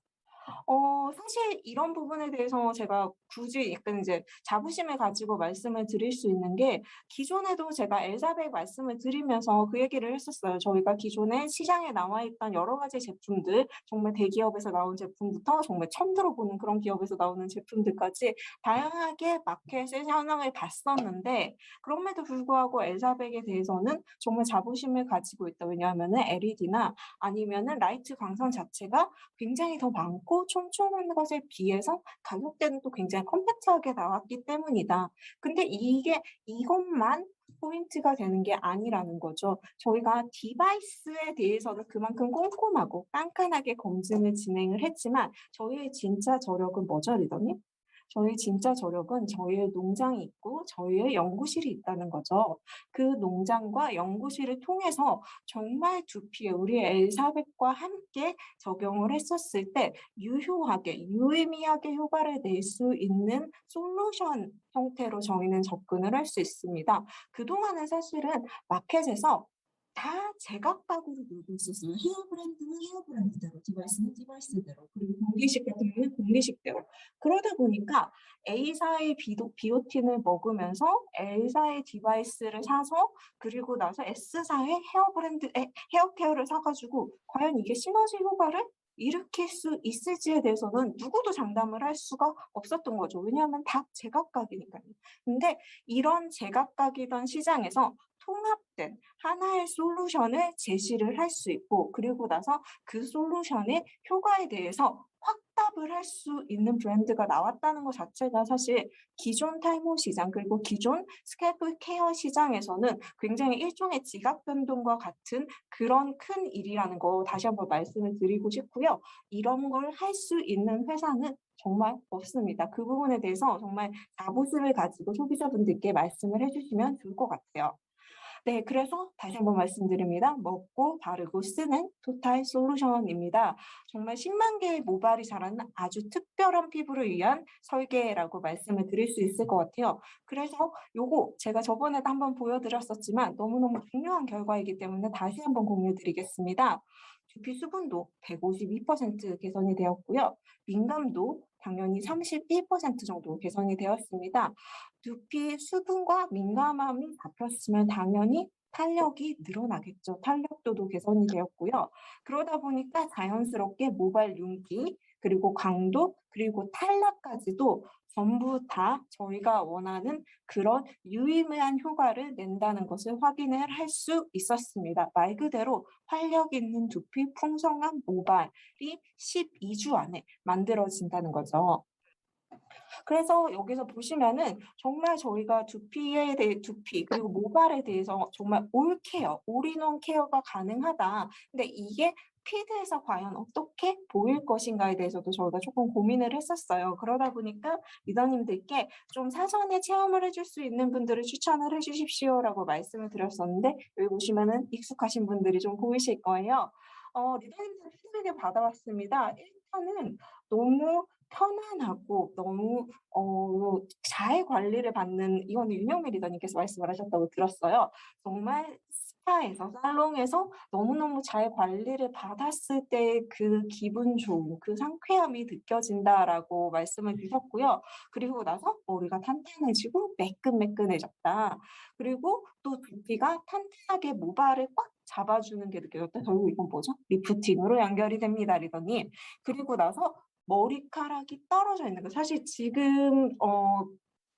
사실 이런 부분에 대해서 제가 굳이 약간 이제 자부심을 가지고 말씀을 드릴 수 있는 게 기존에도 제가 엘사백 말씀을 드리면서 그 얘기를 했었어요. 저희가 기존에 시장에 나와 있던 여러 가지 제품들, 정말 대기업에서 나온 제품부터 정말 처음 들어보는 그런 기업에서 나오는 제품들까지 다양하게 마켓의 현황을 봤었는데 그럼에도 불구하고 엘사백에 대해서는 정말 자부심을 가지고 있다. 왜냐하면은 LED나 아니면은 라이트 광선 자체가 굉장히 더 많고 촘촘한 것에 비해서 가격대는 또 굉장히 컴팩트하게 나왔기 때문이다. 근데 이것만 포인트가 되는 게 아니라는 거죠. 저희가 디바이스에 대해서는 그만큼 꼼꼼하고 깐깐하게 검증을 진행을 했지만 저희의 진짜 저력은 뭐죠, 리더님? 저희 진짜 저력은 저희의 농장이 있고 저희의 연구실이 있다는 거죠. 그 농장과 연구실을 통해서 정말 두피에 우리의 L400과 함께 적용을 했었을 때 유효하게, 유의미하게 효과를 낼 수 있는 솔루션 형태로 저희는 접근을 할 수 있습니다. 그동안은 사실은 마켓에서 다 제각각으로 놀고 있었어요. 헤어 브랜드는 헤어 브랜드대로, 디바이스는 디바이스대로, 그리고 공기식 같은 경우는 공기식대로. 그러다 보니까 A사의 비오틴을 먹으면서 L사의 디바이스를 사서 그리고 나서 S사의 헤어 브랜드 헤어 케어를 사가지고 과연 이게 시너지 효과를 일으킬 수 있을지에 대해서는 누구도 장담을 할 수가 없었던 거죠. 왜냐하면 다 제각각이니까요. 근데 이런 제각각이던 시장에서 통합된 하나의 솔루션을 제시를 할 수 있고 그리고 나서 그 솔루션의 효과에 대해서 확답을 할 수 있는 브랜드가 나왔다는 것 자체가 사실 기존 탈모 시장 그리고 기존 스칼프 케어 시장에서는 굉장히 일종의 지각 변동과 같은 그런 큰 일이라는 거 다시 한번 말씀을 드리고 싶고요. 이런 걸 할 수 있는 회사는 정말 없습니다. 그 부분에 대해서 정말 자부심을 가지고 소비자분들께 말씀을 해주시면 좋을 것 같아요. 네, 그래서 다시 한번 말씀드립니다. 먹고 바르고 쓰는 토탈 솔루션입니다. 정말 10만 개의 모발이 자라는 아주 특별한 피부를 위한 설계라고 말씀을 드릴 수 있을 것 같아요. 그래서 요거 제가 저번에도 한번 보여드렸었지만 너무너무 중요한 결과이기 때문에 다시 한번 공유 드리겠습니다. 두피 수분도 152% 개선이 되었고요. 민감도 당연히 31% 정도 개선이 되었습니다. 두피 수분과 민감함이 잡혔으면 당연히 탄력이 늘어나겠죠. 탄력도도 개선이 되었고요. 그러다 보니까 자연스럽게 모발 윤기, 그리고 강도, 그리고 탈락까지도 전부 다 저희가 원하는 그런 유의미한 효과를 낸다는 것을 확인을 할 수 있었습니다. 말 그대로 활력 있는 두피, 풍성한 모발이 12주 안에 만들어진다는 거죠. 그래서 여기서 보시면은 정말 저희가 두피 그리고 모발에 대해서 정말 올 케어, 올인원 케어가 가능하다. 근데 이게 피드에서 과연 어떻게 보일 것인가에 대해서도 저희가 조금 고민을 했었어요. 그러다 보니까 리더님들께 좀 사전에 체험을 해줄 수 있는 분들을 추천을 해주십시오라고 말씀을 드렸었는데 여기 보시면은 익숙하신 분들이 좀 보이실 거예요. 리더님들 피드백을 받아왔습니다. 일단은 너무 편안하고 너무 잘 관리를 받는 이거는 윤영미 리더님께서 말씀을 하셨다고 들었어요. 정말 스파에서 살롱에서 너무너무 잘 관리를 받았을 때 그 기분 좋은 그 상쾌함이 느껴진다라고 말씀을 주셨고요. 그리고 나서 머리가 탄탄해지고 매끈매끈해졌다. 그리고 또 두피가 탄탄하게 모발을 꽉 잡아주는 게 느껴졌다. 결국 이건 뭐죠? 리프팅으로 연결이 됩니다, 리더님. 그리고 나서 머리카락이 떨어져 있는 거. 사실 지금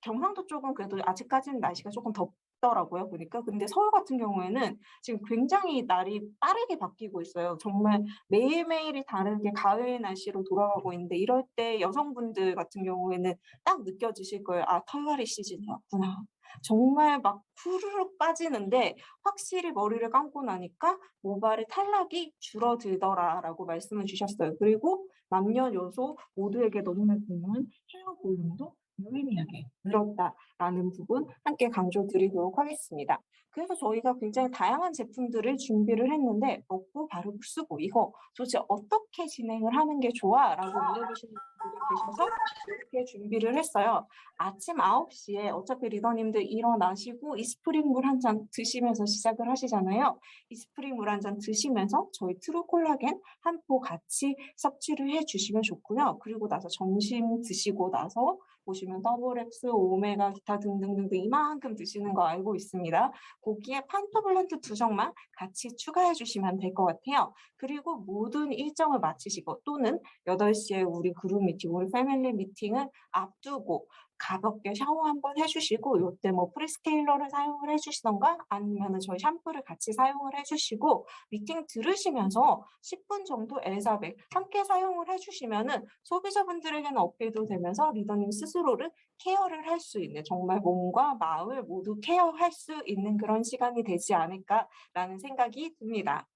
경상도 쪽은 그래도 아직까지는 날씨가 조금 덥더라고요, 보니까. 근데 서울 같은 경우에는 지금 굉장히 날이 빠르게 바뀌고 있어요. 정말 매일매일이 다르게 가을 날씨로 돌아가고 있는데 이럴 때 여성분들 같은 경우에는 딱 느껴지실 거예요. 아, 털갈이 시즌이 왔구나. 정말 막 후루룩 빠지는데 확실히 머리를 감고 나니까 모발의 탈락이 줄어들더라라고 말씀을 주셨어요. 그리고 남녀노소 모두에게 너무나 중요한 헤어 볼륨도 유의미하게 늘었다라는 부분 함께 강조드리도록 하겠습니다. 그래서 저희가 굉장히 다양한 제품들을 준비를 했는데 먹고 바르고 쓰고 이거 도대체 어떻게 진행을 하는 게 좋아? 라고 물어보시는 분들이 계셔서 이렇게 준비를 했어요. 아침 9시에 어차피 리더님들 일어나시고 이스프링 물 한 잔 드시면서 시작을 하시잖아요. 이스프링 물 한 잔 드시면서 저희 트루 콜라겐 한 포 같이 섭취를 해주시면 좋고요. 그리고 나서 점심 드시고 나서 보시면 더블엑스, 오메가, 기타 등등등등 이만큼 드시는 거 알고 있습니다. 거기에 판토블렌트 2정만 같이 추가해 주시면 될 것 같아요. 그리고 모든 일정을 마치시고 또는 8시에 우리 그룹 미팅, 우리 패밀리 미팅을 앞두고 가볍게 샤워 한번 해주시고 이때 뭐 프리스케일러를 사용을 해주시던가 아니면은 저희 샴푸를 같이 사용을 해주시고 미팅 들으시면서 10분 정도 엘사백 함께 사용을 해주시면은 소비자분들에게는 어필도 되면서 리더님 스스로를 케어를 할 수 있는 정말 몸과 마음을 모두 케어할 수 있는 그런 시간이 되지 않을까라는 생각이 듭니다.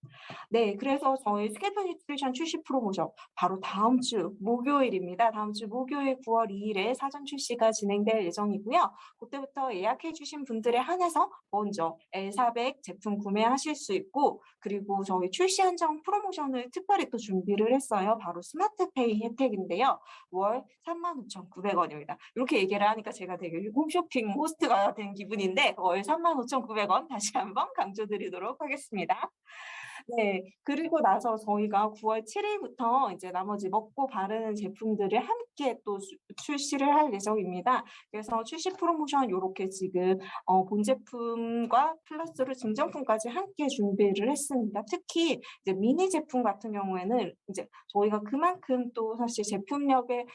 네, 그래서 저희 스케프 뉴트리션 출시 프로모션 바로 다음 주 목요일입니다. 다음 주 목요일 9월 2일에 사전 출시가 진행될 예정이고요. 그때부터 예약해 주신 분들에 한해서 먼저 L400 제품 구매하실 수 있고 그리고 저희 출시 한정 프로모션을 특별히 또 준비를 했어요. 바로 스마트페이 혜택인데요. 월 35,900원입니다. 이렇게 얘기를 하니까 제가 되게 홈쇼핑 호스트가 된 기분인데 월 35,900원 다시 한번 강조드리도록 하겠습니다. 네. 그리고 나서 저희가 9월 7일부터 이제 나머지 먹고 바르는 제품들을 함께 또 출시를 할 예정입니다. 그래서 출시 프로모션 요렇게 지금 본 제품과 플러스로 증정품까지 함께 준비를 했습니다. 특히 이제 미니 제품 같은 경우에는 이제 저희가 그만큼 또 사실 제품력에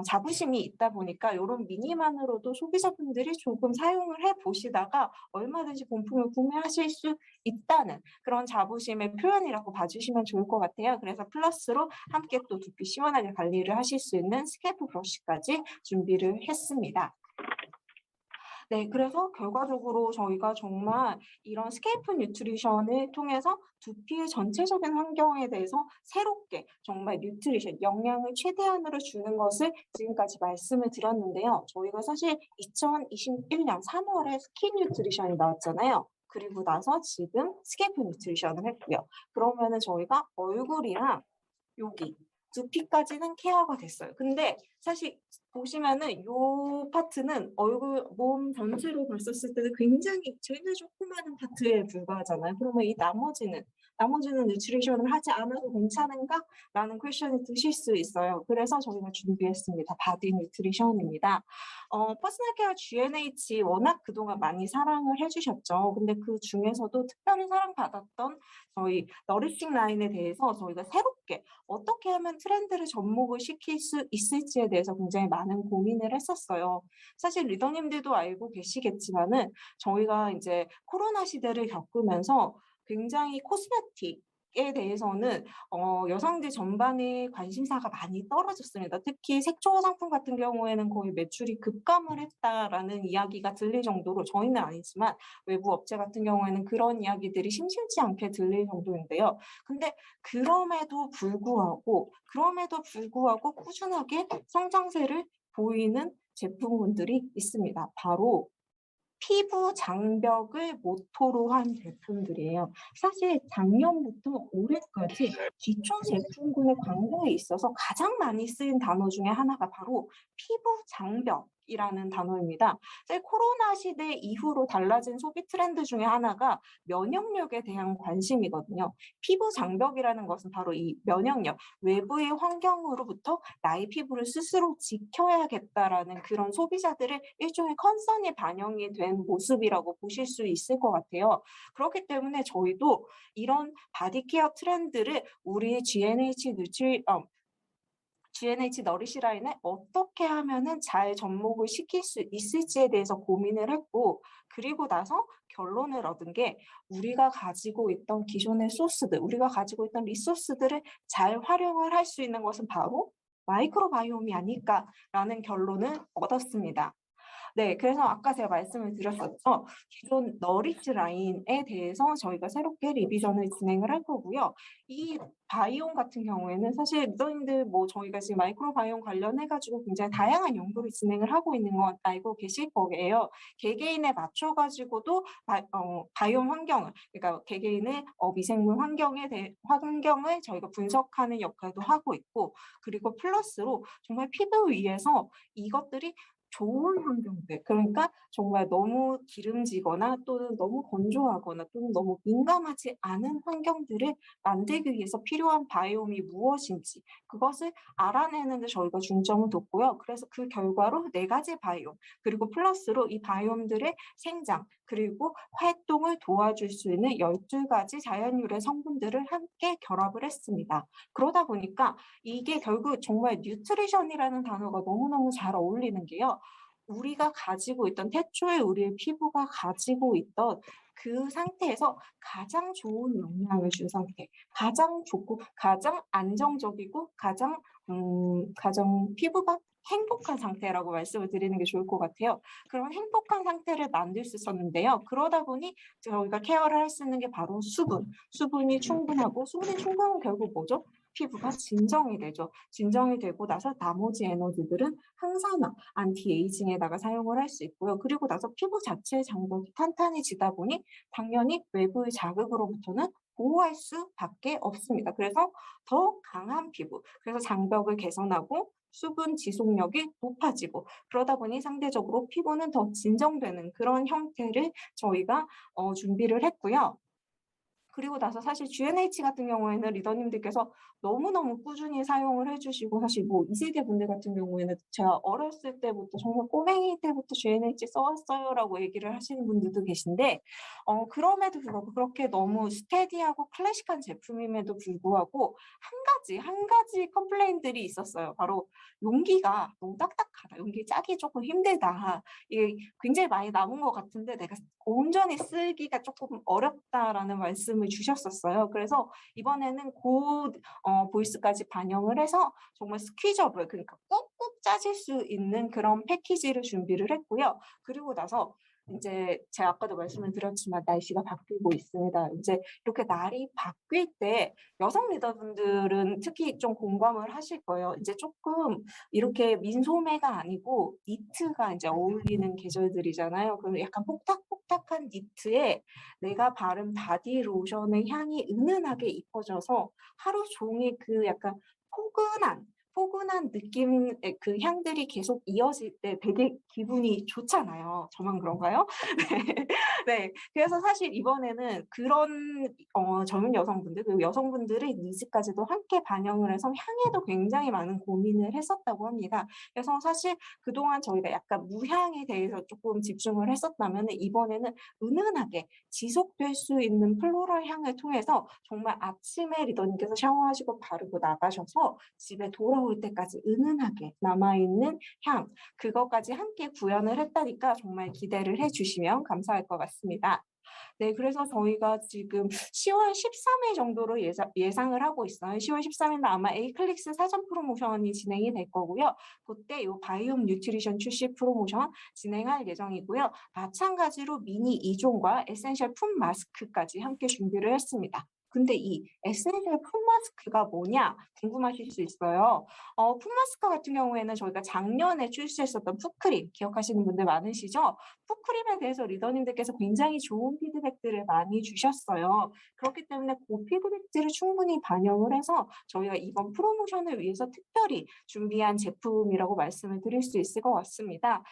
자부심이 있다 보니까 요런 미니만으로도 소비자분들이 조금 사용을 해 보시다가 얼마든지 본품을 구매하실 수 있다는 그런 자부심을 리더님의 표현이라고 봐주시면 좋을 것 같아요. 그래서 플러스로 함께 또 두피 시원하게 관리를 하실 수 있는 스캘프 브러쉬까지 준비를 했습니다. 네, 그래서 결과적으로 저희가 정말 이런 스케이프 뉴트리션을 통해서 두피의 전체적인 환경에 대해서 새롭게 정말 뉴트리션, 영양을 최대한으로 주는 것을 지금까지 말씀을 드렸는데요. 저희가 사실 2021년 3월에 스킨 뉴트리션이 나왔잖아요. 그리고 나서 지금 스케이프 뉴트리션을 했고요. 그러면은 저희가 얼굴이랑 여기 두피까지는 케어가 됐어요. 근데 사실 보시면은 이 파트는 얼굴, 몸 전체로 봤었을 때는 굉장히 제일 조그마한 파트에 불과하잖아요. 그러면 이 나머지는 뉴트리션을 하지 않아도 괜찮은가? 라는 퀘션이 드실 수 있어요. 그래서 저희가 준비했습니다. 바디 뉴트리션입니다. 퍼스널 케어 G&H 워낙 그동안 많이 사랑을 해주셨죠. 근데 그 중에서도 특별히 사랑받았던 저희 너리싱 라인에 대해서 저희가 새롭게 어떻게 하면 트렌드를 접목을 시킬 수 있을지에 대해서 굉장히 많은 고민을 했었어요. 사실 리더님들도 알고 계시겠지만은 저희가 이제 코로나 시대를 겪으면서 굉장히 코스메틱에 대해서는 여성들 전반의 관심사가 많이 떨어졌습니다. 특히 색조 화장품 같은 경우에는 거의 매출이 급감을 했다라는 이야기가 들릴 정도로 저희는 아니지만 외부 업체 같은 경우에는 그런 이야기들이 심심치 않게 들릴 정도인데요. 근데 그럼에도 불구하고 꾸준하게 성장세를 보이는 제품군들이 있습니다. 바로 피부 장벽을 모토로 한 제품들이에요. 사실 작년부터 올해까지 기초 제품군의 광고에 있어서 가장 많이 쓰인 단어 중에 하나가 바로 피부 장벽이라는 단어입니다. 사실 코로나 시대 이후로 달라진 소비 트렌드 중에 하나가 면역력에 대한 관심이거든요. 피부 장벽이라는 것은 바로 이 면역력, 외부의 환경으로부터 나의 피부를 스스로 지켜야겠다라는 그런 소비자들의 일종의 컨선이 반영이 된 모습이라고 보실 수 있을 것 같아요. 그렇기 때문에 저희도 이런 바디케어 트렌드를 우리 G&H 너리시 라인에 어떻게 하면은 잘 접목을 시킬 수 있을지에 대해서 고민을 했고, 그리고 나서 결론을 얻은 게 우리가 가지고 있던 기존의 소스들, 우리가 가지고 있던 리소스들을 잘 활용을 할 수 있는 것은 바로 마이크로바이옴이 아닐까라는 결론을 얻었습니다. 네, 그래서 아까 제가 말씀을 드렸었죠. 기존 너리시 라인에 대해서 저희가 새롭게 리비전을 진행을 할 거고요. 이 바이옴 같은 경우에는 사실 리더님들 뭐 저희가 지금 마이크로바이옴 관련해가지고 굉장히 다양한 연구를 진행을 하고 있는 건 알고 계실 거예요. 개개인에 맞춰가지고도 바이옴 환경을, 그러니까 개개인의 미생물 환경을 저희가 분석하는 역할도 하고 있고, 그리고 플러스로 정말 피부 위에서 이것들이 좋은 환경들, 그러니까 정말 너무 기름지거나 또는 너무 건조하거나 또는 너무 민감하지 않은 환경들을 만들기 위해서 필요한 바이옴이 무엇인지 그것을 알아내는 데 저희가 중점을 뒀고요. 그래서 그 결과로 4가지 바이옴, 그리고 플러스로 이 바이옴들의 생장, 그리고 활동을 도와줄 수 있는 12가지 자연유래 성분들을 함께 결합을 했습니다. 그러다 보니까 이게 결국 정말 뉴트리션이라는 단어가 너무너무 잘 어울리는 게요. 우리가 가지고 있던 태초에 우리의 피부가 가지고 있던 그 상태에서 가장 좋은 영양을 준 상태, 가장 좋고 가장 안정적이고 가장 피부가 행복한 상태라고 말씀을 드리는 게 좋을 것 같아요. 그런 행복한 상태를 만들 수 있었는데요. 그러다 보니 저희가 케어를 할 수 있는 게 바로 수분이 충분하고 수분이 충분하면 결국 뭐죠? 피부가 진정이 되죠. 진정이 되고 나서 나머지 에너지들은 항산화, 안티에이징에다가 사용을 할 수 있고요. 그리고 나서 피부 자체의 장벽이 탄탄해지다 보니 당연히 외부의 자극으로부터는 보호할 수밖에 없습니다. 그래서 더 강한 피부, 그래서 장벽을 개선하고 수분 지속력이 높아지고 그러다 보니 상대적으로 피부는 더 진정되는 그런 형태를 저희가 준비를 했고요. 그리고 나서 사실 G&H 같은 경우에는 리더님들께서 너무너무 꾸준히 사용을 해주시고 사실 뭐 2세대 분들 같은 경우에는 제가 어렸을 때부터 정말 꼬맹이 때부터 GNH 써왔어요라고 얘기를 하시는 분들도 계신데 그럼에도 불구하고 그렇게 너무 스테디하고 클래식한 제품임에도 불구하고 한 가지 컴플레인들이 있었어요. 바로 용기가 너무 딱딱하다. 용기 짜기 조금 힘들다. 이게 굉장히 많이 남은 것 같은데 내가 온전히 쓰기가 조금 어렵다라는 말씀을 주셨었어요. 그래서 이번에는 보이스까지 반영을 해서 정말 스퀴저블, 그러니까 꾹꾹 짜질 수 있는 그런 패키지를 준비를 했고요. 그리고 나서 이제 제가 아까도 말씀을 드렸지만 날씨가 바뀌고 있습니다. 이제 이렇게 날이 바뀔 때 여성 리더분들은 특히 좀 공감을 하실 거예요. 이제 조금 이렇게 민소매가 아니고 니트가 이제 어울리는 계절들이잖아요. 그럼 약간 뽁닥뽁닥한 니트에 내가 바른 바디 로션의 향이 은은하게 입혀져서 하루 종일 그 약간 포근한 느낌의 그 향들이 계속 이어질 때 되게 기분이 좋잖아요. 저만 그런가요? 네. 네. 그래서 사실 이번에는 그런 젊은 여성분들 그리고 여성분들의 니즈까지도 함께 반영을 해서 향에도 굉장히 많은 고민을 했었다고 합니다. 그래서 사실 그동안 저희가 약간 무향에 대해서 조금 집중을 했었다면은 이번에는 은은하게 지속될 수 있는 플로럴 향을 통해서 정말 아침에 리더님께서 샤워하시고 바르고 나가셔서 집에 돌아올 때까지 은은하게 남아있는 향, 그것까지 함께 구현을 했다니까 정말 기대를 해주시면 감사할 것 같습니다. 네, 그래서 저희가 지금 10월 13일 정도로 예상을 하고 있어요. 10월 13일은 아마 에이클릭스 사전 프로모션이 진행이 될 거고요. 그때 이 바이옴 뉴트리션 출시 프로모션 진행할 예정이고요. 마찬가지로 미니 2종과 에센셜 풋 마스크까지 함께 준비를 했습니다. 근데 이 에센셜 풋 마스크가 뭐냐 궁금하실 수 있어요. 풋 마스크 같은 경우에는 저희가 작년에 출시했었던 풋크림 기억하시는 분들 많으시죠? 풋크림에 대해서 리더님들께서 굉장히 좋은 피드백들을 많이 주셨어요. 그렇기 때문에 그 피드백들을 충분히 반영을 해서 저희가 이번 프로모션을 위해서 특별히 준비한 제품이라고 말씀을 드릴 수 있을 것 같습니다.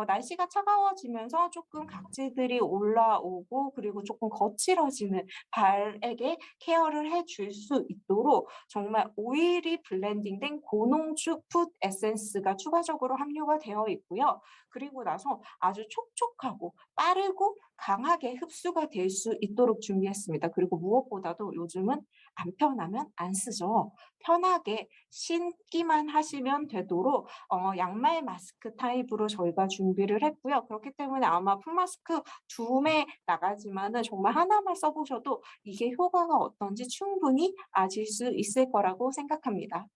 날씨가 차가워지면서 조금 각질들이 올라오고 그리고 조금 거칠어지는 발에게 케어를 해줄 수 있도록 정말 오일이 블렌딩된 고농축 풋 에센스가 추가적으로 함유가 되어 있고요. 그리고 나서 아주 촉촉하고 빠르고 강하게 흡수가 될 수 있도록 준비했습니다. 그리고 무엇보다도 요즘은 안 편하면 안 쓰죠. 편하게 신기만 하시면 되도록 양말 마스크 타입으로 저희가 준비를 했고요. 그렇기 때문에 아마 풋마스크 두 매 나가지만은 정말 하나만 써보셔도 이게 효과가 어떤지 충분히 아실 수 있을 거라고 생각합니다.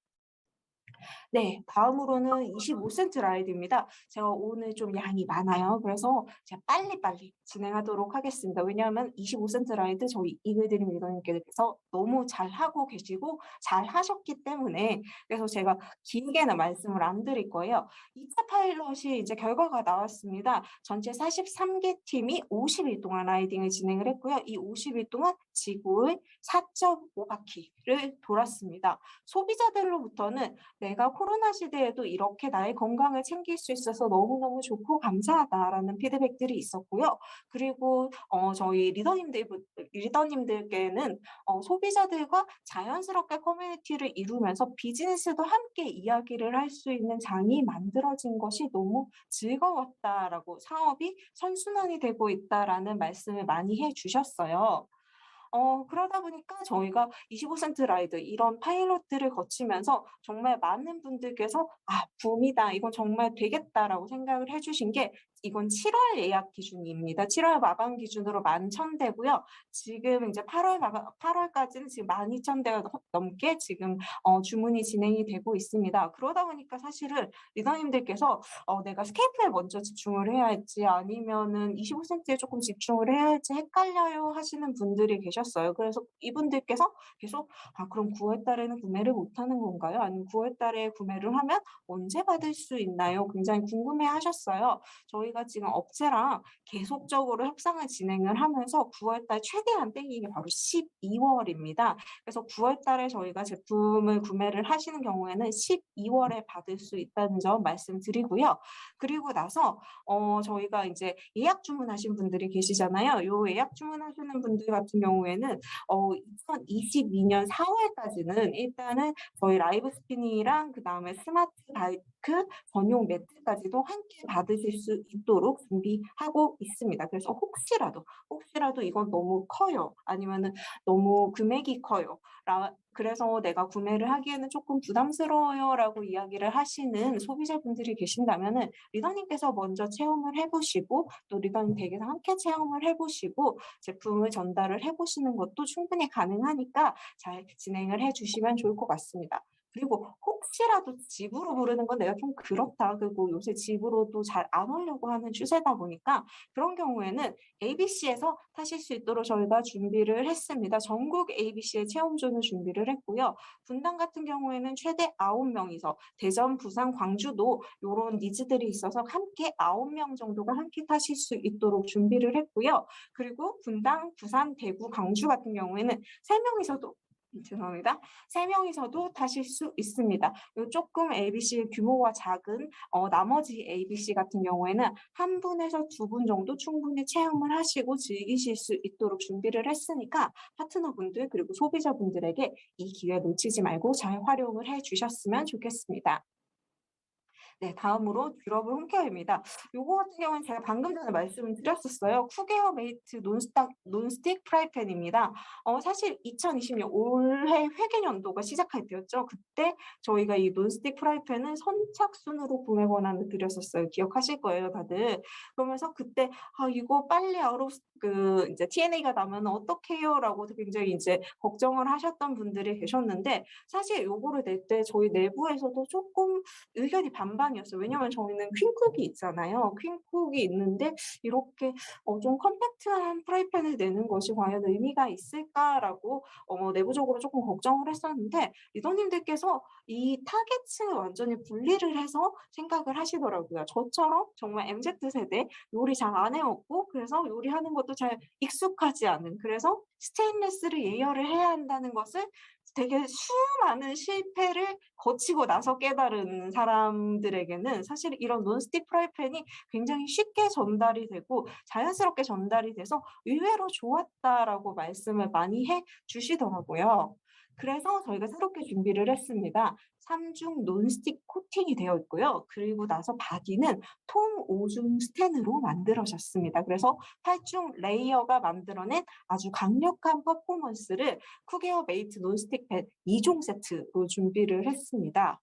네, 다음으로는 25센트 라이드입니다. 제가 오늘 좀 양이 많아요. 그래서 제가 빨리빨리 진행하도록 하겠습니다. 왜냐하면 25센트 라이드 저희 이글드림 리더님께서 너무 잘하고 계시고 잘하셨기 때문에 그래서 제가 길게는 말씀을 안 드릴 거예요. 2차 파일럿이 이제 결과가 나왔습니다. 전체 43개 팀이 50일 동안 라이딩을 진행을 했고요. 이 50일 동안 지구의 4.5바퀴를 돌았습니다. 소비자들로부터는 내가 코로나 시대에도 이렇게 나의 건강을 챙길 수 있어서 너무너무 좋고 감사하다라는 피드백들이 있었고요. 그리고 저희 리더님들께는 소비자들과 자연스럽게 커뮤니티를 이루면서 비즈니스도 함께 이야기를 할 수 있는 장이 만들어진 것이 너무 즐거웠다라고 사업이 선순환이 되고 있다라는 말씀을 많이 해주셨어요. 그러다 보니까 저희가 25센트 라이드 이런 파일럿들을 거치면서 정말 많은 분들께서 '아 붐이다. 이건 정말 되겠다.'라고 생각을 해 주신 게 이건 7월 예약 기준입니다. 7월 마감 기준으로 11,000대고요. 지금 이제 8월까지는 지금 12,000대가 넘게 지금 주문이 진행이 되고 있습니다. 그러다 보니까 사실은 리더님들께서 '내가 스케이프에 먼저 집중을 해야 할지 아니면은 25센트에 조금 집중을 해야 할지 헷갈려요.' 하시는 분들이 계셨어요. 그래서 이분들께서 계속 '아 그럼 9월 달에는 구매를 못 하는 건가요? 아니면 9월 달에 구매를 하면 언제 받을 수 있나요?' 굉장히 궁금해 하셨어요. 저희가 저희가 지금 업체랑 계속적으로 협상을 진행을 하면서 9월 달 최대한 땡긴 게 바로 12월입니다. 그래서 9월 달에 저희가 제품을 구매를 하시는 경우에는 12월에 받을 수 있다는 점 말씀드리고요. 그리고 나서 저희가 이제 예약 주문하신 분들이 계시잖아요. 요 예약 주문하시는 분들 같은 경우에는 2022년 4월까지는 일단은 저희 라이브 스피닝이랑 그다음에 스마트 바이크 전용 매트까지도 함께 받으실 수 있도록 준비하고 있습니다. 그래서 혹시라도 이건 너무 커요. 아니면은 너무 금액이 커요. 그래서 내가 구매를 하기에는 조금 부담스러워요라고 이야기를 하시는 소비자분들이 계신다면은 리더님께서 먼저 체험을 해보시고 또 리더님 댁에서 함께 체험을 해보시고 제품을 전달을 해보시는 것도 충분히 가능하니까 잘 진행을 해주시면 좋을 것 같습니다. 그리고 혹시라도 집으로 부르는 건 내가 좀 그렇다. 그리고 요새 집으로도 잘 안 오려고 하는 추세다 보니까 그런 경우에는 ABC에서 타실 수 있도록 저희가 준비를 했습니다. 전국 ABC의 체험존을 준비를 했고요. 분당 같은 경우에는 최대 9명이서 대전, 부산, 광주도 이런 니즈들이 있어서 함께 9명 정도가 함께 타실 수 있도록 준비를 했고요. 그리고 분당, 부산, 대구, 광주 같은 경우에는 3명이서도 죄송합니다. 3명이서도 타실 수 있습니다. 요 조금 ABC 규모가 작은 나머지 ABC 같은 경우에는 한 분에서 2분 정도 충분히 체험을 하시고 즐기실 수 있도록 준비를 했으니까 파트너분들 그리고 소비자분들에게 이 기회 놓치지 말고 잘 활용을 해주셨으면 좋겠습니다. 네, 다음으로 듀러블 홈케어입니다. 요거 같은 경우는 제가 방금 전에 말씀을 드렸었어요. 쿠게어 메이트 논스틱 프라이팬입니다. 사실 2020년 올해 회계연도가 시작할 때였죠. 그때 저희가 이 논스틱 프라이팬을 선착순으로 구매 권한을 드렸었어요. 기억하실 거예요, 다들. 그러면서 그때 이거 빨리 이제 TNA가 나면 어떡해요라고 굉장히 이제 걱정을 하셨던 분들이 계셨는데 사실 요거를 낼 때 저희 내부에서도 조금 의견이 반반이었어요. 왜냐면 저희는 퀸쿡이 있잖아요. 퀸쿡이 있는데 이렇게 좀 컴팩트한 프라이팬을 내는 것이 과연 의미가 있을까라고 내부적으로 조금 걱정을 했었는데 리더님들께서 이 타겟층을 완전히 분리를 해서 생각을 하시더라고요. 저처럼 정말 MZ세대 요리 잘 안 해먹고 그래서 요리하는 것도 잘 익숙하지 않은 그래서 스테인리스를 예열을 해야 한다는 것을 되게 수많은 실패를 거치고 나서 깨달은 사람들에게는 사실 이런 논스틱 프라이팬이 굉장히 쉽게 전달이 되고 자연스럽게 전달이 돼서 의외로 좋았다라고 말씀을 많이 해 주시더라고요. 그래서 저희가 새롭게 준비를 했습니다. 3중 논스틱 코팅이 되어 있고요. 그리고 나서 바디는 통 5중 스텐으로 만들어졌습니다. 그래서 8중 레이어가 만들어낸 아주 강력한 퍼포먼스를 쿠게어 메이트 논스틱 팬 2종 세트로 준비를 했습니다.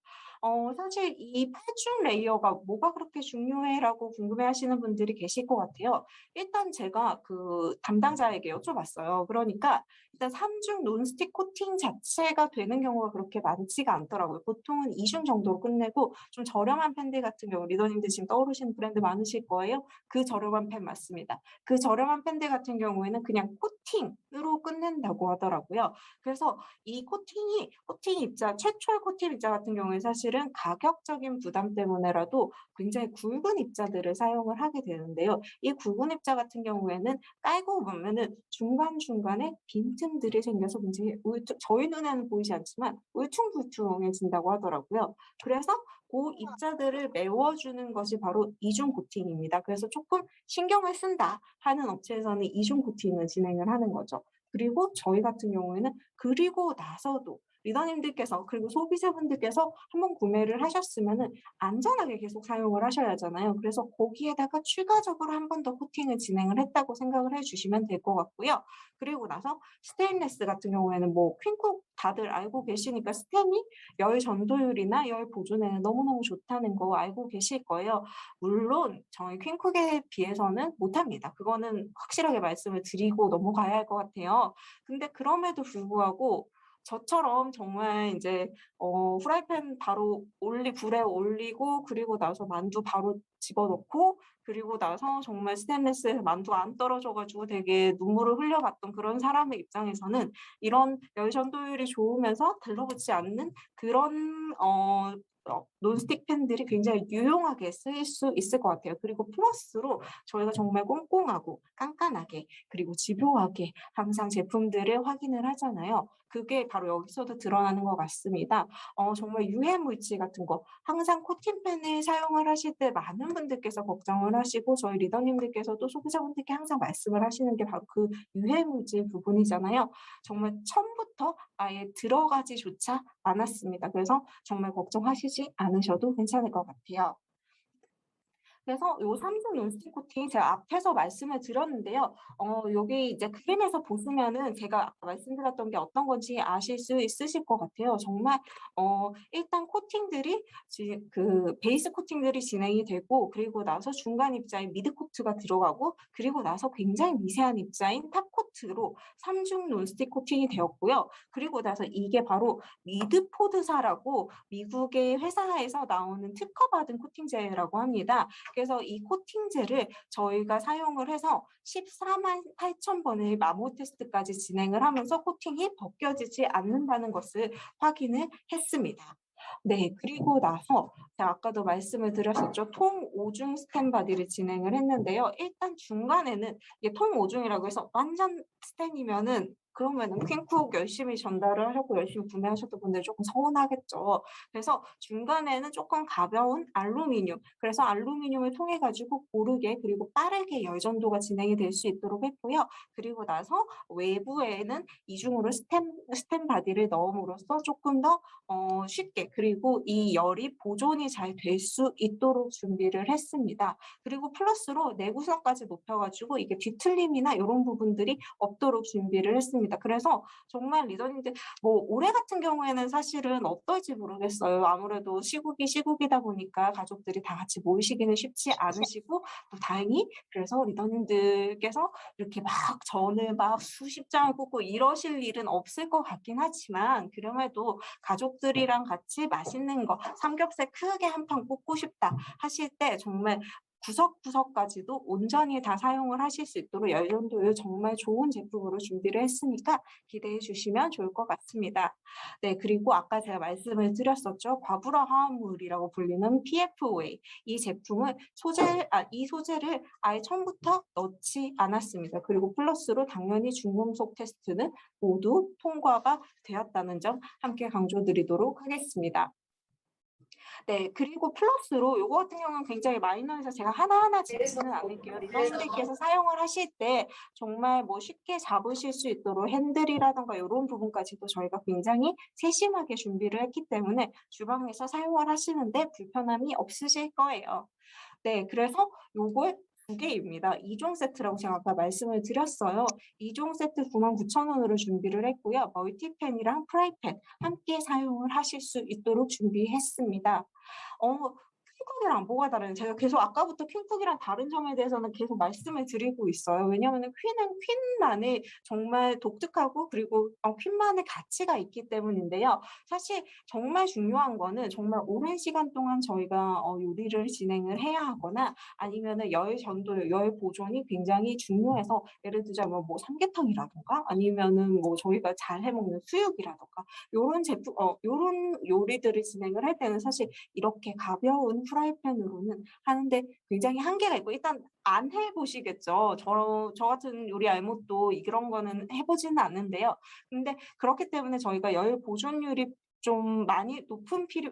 사실 이 8중 레이어가 뭐가 그렇게 중요해라고 궁금해하시는 분들이 계실 것 같아요. 일단 제가 그 담당자에게 여쭤봤어요. 그러니까 일단 3중 논스틱 코팅 자체가 되는 경우가 그렇게 많지가 않더라고요. 보통은 2중 정도로 끝내고 좀 저렴한 팬들 같은 경우 리더님들 지금 떠오르시는 브랜드 많으실 거예요. 그 저렴한 팬 맞습니다. 그 저렴한 팬들 같은 경우에는 그냥 코팅으로 끝낸다고 하더라고요. 그래서 이 코팅 입자, 최초의 코팅 입자 같은 경우에 사실은 가격적인 부담 때문에라도 굉장히 굵은 입자들을 사용을 하게 되는데요. 이 굵은 입자 같은 경우에는 깔고 보면은 중간중간에 빈틈들이 생겨서 굉장히 저희 눈에는 보이지 않지만 울퉁불퉁해진다고 하더라고요. 그래서 그 입자들을 메워주는 것이 바로 이중 코팅입니다. 그래서 조금 신경을 쓴다 하는 업체에서는 이중 코팅을 진행을 하는 거죠. 그리고 저희 같은 경우에는 그리고 나서도 리더님들께서 그리고 소비자분들께서 한번 구매를 하셨으면은 안전하게 계속 사용을 하셔야 하잖아요. 그래서 거기에다가 추가적으로 한 번 더 코팅을 진행을 했다고 생각을 해주시면 될 것 같고요. 그리고 나서 스테인리스 같은 경우에는 뭐 퀸쿡 다들 알고 계시니까 스텐이 열 전도율이나 열 보존에는 너무너무 좋다는 거 알고 계실 거예요. 물론 저희 퀸쿡에 비해서는 못합니다. 그거는 확실하게 말씀을 드리고 넘어가야 할 것 같아요. 근데 그럼에도 불구하고 저처럼 정말 이제 프라이팬 바로 불에 올리고 그리고 나서 만두 바로 집어넣고 그리고 나서 정말 스테인리스에 만두 안 떨어져 가지고 되게 눈물을 흘려봤던 그런 사람의 입장에서는 이런 열 전도율이 좋으면서 들러붙지 않는 그런 논스틱 펜들이 굉장히 유용하게 쓰일 수 있을 것 같아요. 그리고 플러스로 저희가 정말 꼼꼼하고 깐깐하게 그리고 집요하게 항상 제품들을 확인을 하잖아요. 그게 바로 여기서도 드러나는 것 같습니다. 정말 유해 물질 같은 거 항상 코팅펜을 사용을 하실 때 많은 분들께서 걱정을 하시고 저희 리더님들께서도 소비자분들께 항상 말씀을 하시는 게 바로 그 유해 물질 부분이잖아요. 정말 처음부터 아예 들어가지조차 않았습니다. 그래서 정말 걱정하시지 않으셔도 괜찮을 것 같아요. 그래서 요 3중 논스틱 코팅 제가 앞에서 말씀을 드렸는데요. 여기 이제 그림에서 보시면은 제가 아까 말씀드렸던 게 어떤 건지 아실 수 있으실 것 같아요. 정말 일단 코팅들이 그 베이스 코팅들이 진행이 되고 그리고 나서 중간 입자인 미드 코트가 들어가고 그리고 나서 굉장히 미세한 입자인 탑 코트로 3중 논스틱 코팅이 되었고요. 그리고 나서 이게 바로 미드포드사라고 미국의 회사에서 나오는 특허받은 코팅제라고 합니다. 그래서 이 코팅제를 저희가 사용을 해서 14만 8천 번의 마모 테스트까지 진행을 하면서 코팅이 벗겨지지 않는다는 것을 확인을 했습니다. 네, 그리고 나서 제가 아까도 말씀을 드렸었죠. 통 5중 스텐 바디를 진행을 했는데요. 일단 중간에는 이게 통 5중이라고 해서 완전 스텐이면은 그러면은 퀸쿡 열심히 전달을 하셨고 열심히 구매하셨던 분들 조금 서운하겠죠. 그래서 중간에는 조금 가벼운 알루미늄, 그래서 알루미늄을 통해 가지고 고르게 그리고 빠르게 열 전도가 진행이 될 수 있도록 했고요. 그리고 나서 외부에는 이중으로 스텐 바디를 넣음으로써 조금 더 쉽게 그리고 이 열이 보존이 잘 될 수 있도록 준비를 했습니다. 그리고 플러스로 내구성까지 높여가지고 이게 뒤틀림이나 이런 부분들이 없도록 준비를 했습니다. 그래서 정말 리더님들 뭐 올해 같은 경우에는 사실은 어떨지 모르겠어요. 아무래도 시국이다 보니까 가족들이 다 같이 모이시기는 쉽지 않으시고 다행히 그래서 리더님들께서 이렇게 막 전을 막 수십 장을 꽂고 이러실 일은 없을 것 같긴 하지만 그럼에도 가족들이랑 같이 맛있는 거 삼겹살 크게 한 판 꽂고 싶다 하실 때 정말 구석구석까지도 온전히 다 사용을 하실 수 있도록 열전도율 정말 좋은 제품으로 준비를 했으니까 기대해 주시면 좋을 것 같습니다. 네, 그리고 아까 제가 말씀을 드렸었죠. 과부하 화합물이라고 불리는 PFOA. 이 제품은 이 소재를 아예 처음부터 넣지 않았습니다. 그리고 플러스로 당연히 중금속 테스트는 모두 통과가 되었다는 점 함께 강조드리도록 하겠습니다. 네, 그리고 플러스로 요거 같은 경우는 굉장히 마이너해서 제가 하나하나 짚지는 않을게요. 리더님들께서 사용을 하실 때 정말 뭐 쉽게 잡으실 수 있도록 핸들이라던가 이런 부분까지도 저희가 굉장히 세심하게 준비를 했기 때문에 주방에서 사용을 하시는데 불편함이 없으실 거예요. 네, 그래서 요걸 2개입니다. 2종 세트라고 제가 아까 말씀을 드렸어요. 2종 세트 99,000원으로 준비를 했고요. 멀티팬이랑 프라이팬 함께 사용을 하실 수 있도록 준비했습니다. 퀸쿡이랑 뭐가 다른지 제가 계속 아까부터 퀸쿡이랑 다른 점에 대해서는 계속 말씀을 드리고 있어요. 왜냐하면 퀸은 퀸만의 정말 독특하고 그리고 퀸만의 가치가 있기 때문인데요. 사실 정말 중요한 거는 정말 오랜 시간 동안 저희가 요리를 진행을 해야 하거나 아니면은 열 전도, 열 보존이 굉장히 중요해서 예를 들자면 뭐 삼계탕이라던가 아니면은 뭐 저희가 잘 해먹는 수육이라던가 요런 제품, 요런 요리들을 진행을 할 때는 사실 이렇게 가벼운 프라이팬으로는 하는데 굉장히 한계가 있고 일단 안 해보시겠죠. 저 같은 요리 알못도 이런 거는 해보지는 않는데요. 근데 그렇기 때문에 저희가 열 보존율이 좀 많이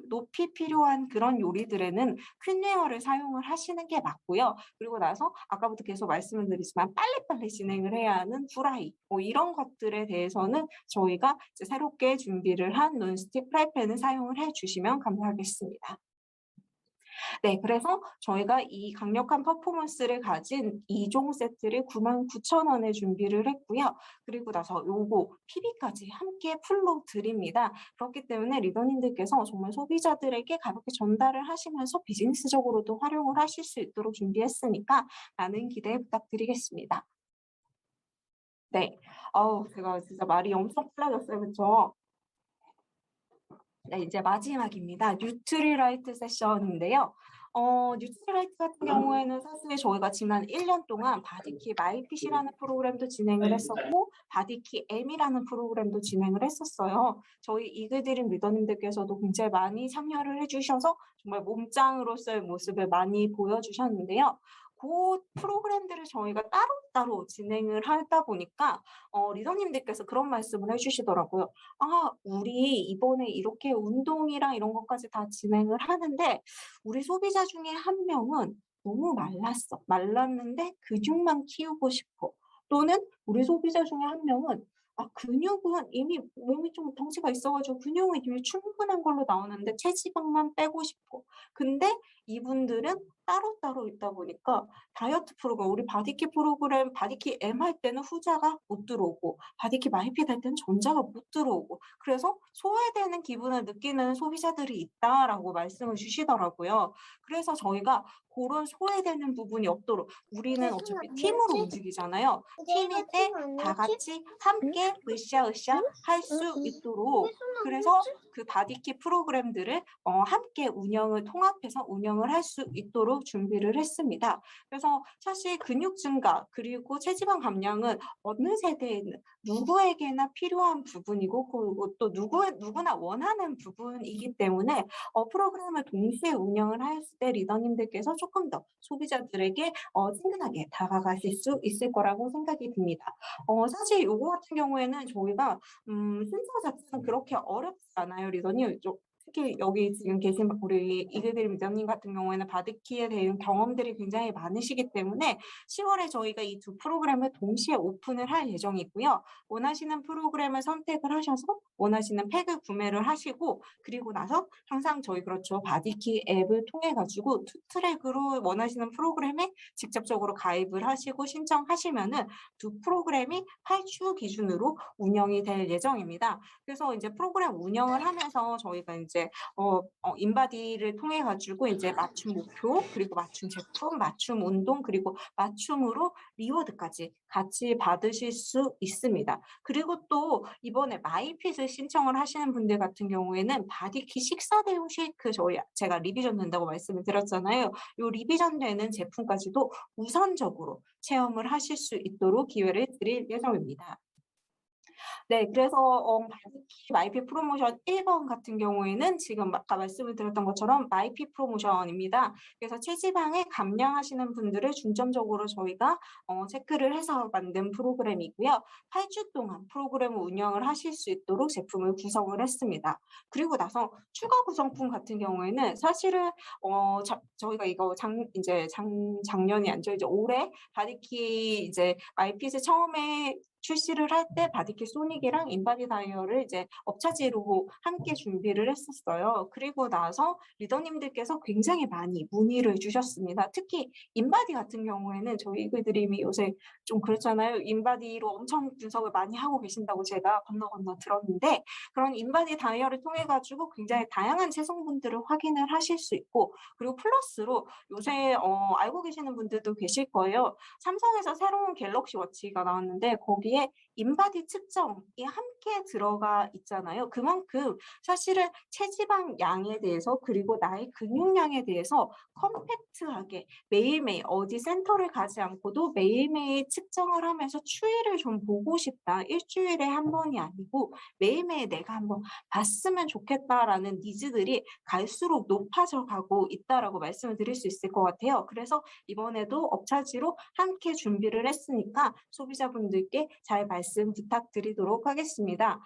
높이 필요한 그런 요리들에는 퀸웨어를 사용을 하시는 게 맞고요. 그리고 나서 아까부터 계속 말씀을 드리지만 빨리빨리 진행을 해야 하는 후라이 뭐 이런 것들에 대해서는 저희가 이제 새롭게 준비를 한 논스틱 프라이팬을 사용을 해주시면 감사하겠습니다. 네, 그래서 저희가 이 강력한 퍼포먼스를 가진 2종 세트를 99,000원에 준비를 했고요. 그리고 나서 요거 PB까지 함께 풀로 드립니다. 그렇기 때문에 리더님들께서 정말 소비자들에게 가볍게 전달을 하시면서 비즈니스적으로도 활용을 하실 수 있도록 준비했으니까 많은 기대 부탁드리겠습니다. 네, 제가 진짜 말이 엄청 빨라졌어요, 그렇죠? 네, 이제 마지막입니다. 뉴트리라이트 세션인데요. 뉴트리라이트 같은 경우에는 사실 저희가 지난 1년 동안 바디키 마이핏이라는 프로그램도 진행을 했었고 바디키 M이라는 프로그램도 진행을 했었어요. 저희 이글드림 리더님들께서도 굉장히 많이 참여를 해주셔서 정말 몸짱으로서의 모습을 많이 보여주셨는데요. 그 프로그램들을 저희가 따로따로 진행을 하다 보니까 리더님들께서 그런 말씀을 해주시더라고요. 아, 우리 이번에 이렇게 운동이랑 이런 것까지 다 진행을 하는데 우리 소비자 중에 한 명은 너무 말랐어. 말랐는데 근육만 키우고 싶어. 또는 우리 소비자 중에 한 명은 근육은 이미 몸이 좀 덩치가 있어가지고 근육은 이미 충분한 걸로 나오는데 체지방만 빼고 싶어. 근데 이분들은 따로따로 있다 보니까 다이어트 프로그램, 우리 바디키 프로그램, 바디키 M 할 때는 후자가 못 들어오고, 바디키 마이핏 할 때는 전자가 못 들어오고, 그래서 소외되는 기분을 느끼는 소비자들이 있다라고 말씀을 주시더라고요. 그래서 저희가 그런 소외되는 부분이 없도록 우리는 어차피 팀으로 움직이잖아요. 팀일 때 다 같이 함께 으쌰으쌰 할 수 있도록 그래서 그 바디키 프로그램들을 함께 통합해서 운영을 할 수 있도록 준비를 했습니다. 그래서 사실 근육 증가 그리고 체지방 감량은 어느 세대에는 누구에게나 필요한 부분이고 그리고 또 누구나 원하는 부분이기 때문에 프로그램을 동시에 운영을 할 때 리더님들께서 조금 더 소비자들에게 친근하게 다가가실 수 있을 거라고 생각이 듭니다. 사실 요거 같은 경우에는 저희가 순서 자체는 그렇게 어렵지 않아요, 리더님. 특히 여기 지금 계신 우리 이글드림 리더님 같은 경우에는 바디키에 대한 경험들이 굉장히 많으시기 때문에 10월에 저희가 이 두 프로그램을 동시에 오픈을 할 예정이고요. 원하시는 프로그램을 선택을 하셔서 원하시는 팩을 구매를 하시고 그리고 나서 항상 저희 그렇죠. 바디키 앱을 통해 가지고 투 트랙으로 원하시는 프로그램에 직접적으로 가입을 하시고 신청하시면은 두 프로그램이 8주 기준으로 운영이 될 예정입니다. 그래서 이제 프로그램 운영을 하면서 저희가 이제 인바디를 통해 가지고 이제 맞춤 목표 그리고 맞춤 제품, 맞춤 운동 그리고 맞춤으로 리워드까지 같이 받으실 수 있습니다. 그리고 또 이번에 마이핏을 신청을 하시는 분들 같은 경우에는 바디키 식사 대용 쉐이크 제가 리비전 된다고 말씀을 드렸잖아요. 요 리비전 되는 제품까지도 우선적으로 체험을 하실 수 있도록 기회를 드릴 예정입니다. 네, 그래서 바디키 마이피 프로모션 1번 같은 경우에는 지금 아까 말씀을 드렸던 것처럼 마이피 프로모션입니다. 그래서 체지방을 감량하시는 분들을 중점적으로 저희가 체크를 해서 만든 프로그램이고요. 8주 동안 프로그램을 운영을 하실 수 있도록 제품을 구성을 했습니다. 그리고 나서 추가 구성품 같은 경우에는 사실은 저희가 이거 작년이 아니죠. 이제 올해 바디키 이제 마이핏을 처음에 출시를 할 때 바디키 소닉이랑 인바디 다이어를 이제 업차지로 함께 준비를 했었어요. 그리고 나서 리더님들께서 굉장히 많이 문의를 주셨습니다. 특히 인바디 같은 경우에는 저희 이글드림이 요새 좀 그렇잖아요. 인바디로 엄청 분석을 많이 하고 계신다고 제가 건너 들었는데 그런 인바디 다이어를 통해 가지고 굉장히 다양한 체성분들을 확인을 하실 수 있고 그리고 플러스로 요새 알고 계시는 분들도 계실 거예요. 삼성에서 새로운 갤럭시 워치가 나왔는데 거기에 인바디 측정이 함께 들어가 있잖아요. 그만큼 사실은 체지방 양에 대해서 그리고 나의 근육량에 대해서 컴팩트하게 매일매일 어디 센터를 가지 않고도 매일매일 측정을 하면서 추이를 좀 보고 싶다. 일주일에 한 번이 아니고 매일매일 내가 한번 봤으면 좋겠다라는 니즈들이 갈수록 높아져 가고 있다라고 말씀을 드릴 수 있을 것 같아요. 그래서 이번에도 업차지로 함께 준비를 했으니까 소비자분들께 잘 말씀 부탁드리도록 하겠습니다.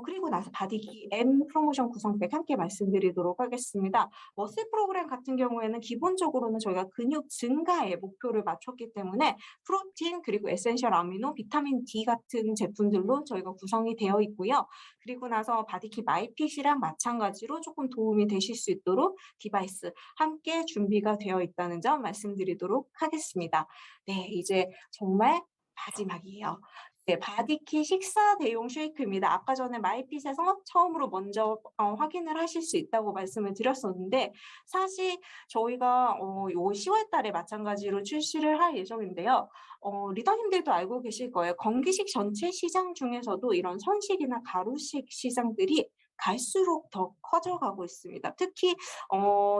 그리고 나서 바디키 M 프로모션 구성팩 함께 말씀드리도록 하겠습니다. 머슬 프로그램 같은 경우에는 기본적으로는 저희가 근육 증가에 목표를 맞췄기 때문에 프로틴 그리고 에센셜 아미노, 비타민 D 같은 제품들로 저희가 구성이 되어 있고요. 그리고 나서 바디키 마이핏이랑 마찬가지로 조금 도움이 되실 수 있도록 디바이스 함께 준비가 되어 있다는 점 말씀드리도록 하겠습니다. 네, 이제 정말 마지막이에요. 네, 바디키 식사 대용 쉐이크입니다. 아까 전에 마이핏에서 처음으로 먼저 확인을 하실 수 있다고 말씀을 드렸었는데 사실 저희가 요 10월 달에 마찬가지로 출시를 할 예정인데요. 리더님들도 알고 계실 거예요. 건기식 전체 시장 중에서도 이런 선식이나 가루식 시장들이 갈수록 더 커져가고 있습니다. 특히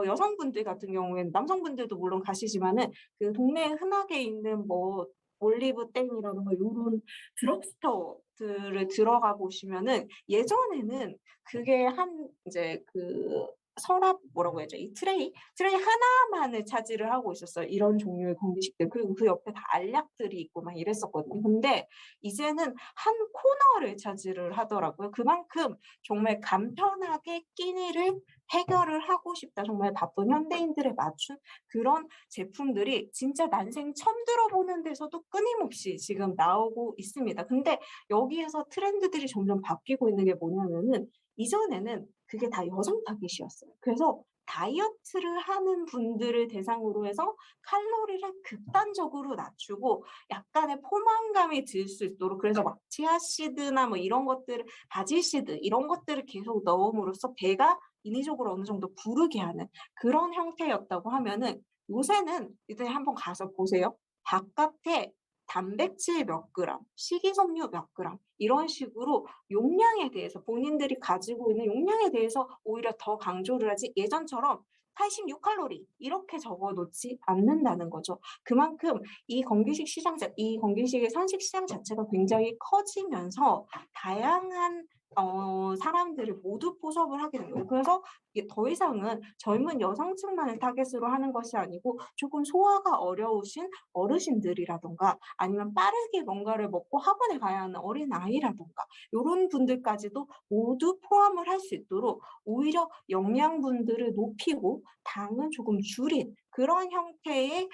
여성분들 같은 경우에는 남성분들도 물론 가시지만은 그 동네에 흔하게 있는 뭐 올리브땡이라든가 이런 드럭스토어들을 들어가 보시면은 예전에는 그게 한 이제 그 서랍 뭐라고 해야죠? 이 트레이 하나만을 차지를 하고 있었어요. 이런 종류의 건기식들. 그리고 그 옆에 다 알약들이 있고 막 이랬었거든요. 근데 이제는 한 코너를 차지를 하더라고요. 그만큼 정말 간편하게 끼니를 해결을 하고 싶다. 정말 바쁜 현대인들에 맞춘 그런 제품들이 진짜 난생 처음 들어보는 데서도 끊임없이 지금 나오고 있습니다. 근데 여기에서 트렌드들이 점점 바뀌고 있는 게 뭐냐면은 이전에는 그게 다 여성 타깃이었어요. 그래서 다이어트를 하는 분들을 대상으로 해서 칼로리를 극단적으로 낮추고 약간의 포만감이 들 수 있도록 그래서 막 치아씨드나 뭐 이런 것들을 바질씨드 이런 것들을 계속 넣음으로써 배가 인위적으로 어느 정도 부르게 하는 그런 형태였다고 하면은 요새는 이제 한번 가서 보세요. 바깥에 단백질 몇 그램, 식이섬유 몇 그램 이런 식으로 용량에 대해서 본인들이 가지고 있는 용량에 대해서 오히려 더 강조를 하지 예전처럼 86칼로리 이렇게 적어 놓지 않는다는 거죠. 그만큼 이 건기식의 선식 시장 자체가 굉장히 커지면서 다양한 사람들을 모두 포섭을 하게 된 거예요. 그래서 이게 더 이상은 젊은 여성층만을 타겟으로 하는 것이 아니고 조금 소화가 어려우신 어르신들이라든가 아니면 빠르게 뭔가를 먹고 학원에 가야 하는 어린아이라든가 요런 분들까지도 모두 포함을 할 수 있도록 오히려 영양분들을 높이고 당은 조금 줄인 그런 형태의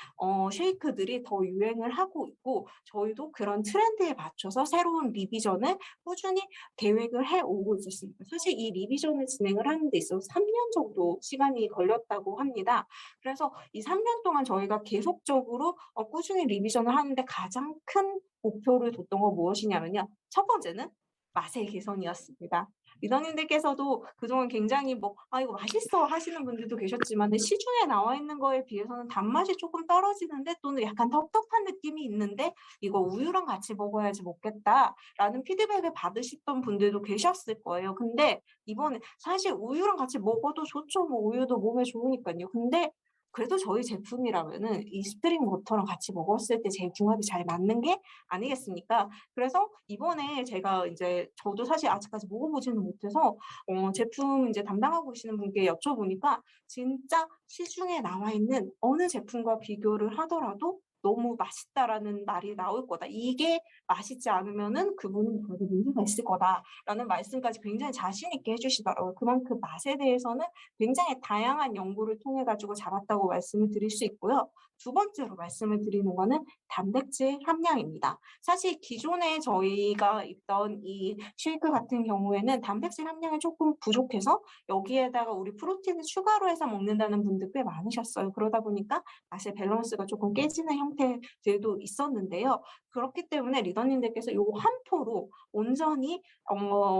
쉐이크들이 더 유행을 하고 있고 저희도 그런 트렌드에 맞춰서 새로운 리비전을 꾸준히 계획을 해오고 있었습니다. 사실 이 리비전을 진행을 하는 데 있어서 3년 정도 시간이 걸렸다고 합니다. 그래서 이 3년 동안 저희가 계속적으로 꾸준히 리비전을 하는데 가장 큰 목표를 뒀던 건 무엇이냐면요. 첫 번째는 맛의 개선이었습니다. 리더님들께서도 그동안 굉장히 뭐, 아, 이거 맛있어 하시는 분들도 계셨지만 시중에 나와 있는 거에 비해서는 단맛이 조금 떨어지는데 또는 약간 텁텁한 느낌이 있는데 이거 우유랑 같이 먹어야지 먹겠다라는 피드백을 받으셨던 분들도 계셨을 거예요. 근데 이번에 사실 우유랑 같이 먹어도 좋죠. 뭐 우유도 몸에 좋으니까요. 근데 그래도 저희 제품이라면은 이 스프링 워터랑 같이 먹었을 때 제일 궁합이 잘 맞는 게 아니겠습니까? 그래서 이번에 제가 이제 저도 사실 아직까지 먹어보지는 못해서 제품 이제 담당하고 계시는 분께 여쭤보니까 진짜 시중에 나와 있는 어느 제품과 비교를 하더라도 너무 맛있다라는 말이 나올 거다. 이게 맛있지 않으면은 그분은 그래도 문제가 있을 거다라는 말씀까지 굉장히 자신 있게 해주시더라고요. 그만큼 맛에 대해서는 굉장히 다양한 연구를 통해 가지고 잡았다고 말씀을 드릴 수 있고요. 두 번째로 말씀을 드리는 거는 단백질 함량입니다. 사실 기존에 저희가 있던 이 쉐이크 같은 경우에는 단백질 함량이 조금 부족해서 여기에다가 우리 프로틴을 추가로 해서 먹는다는 분들 꽤 많으셨어요. 그러다 보니까 맛의 밸런스가 조금 깨지는 형태들도 있었는데요. 그렇기 때문에 리더님들께서 요 한 포로 온전히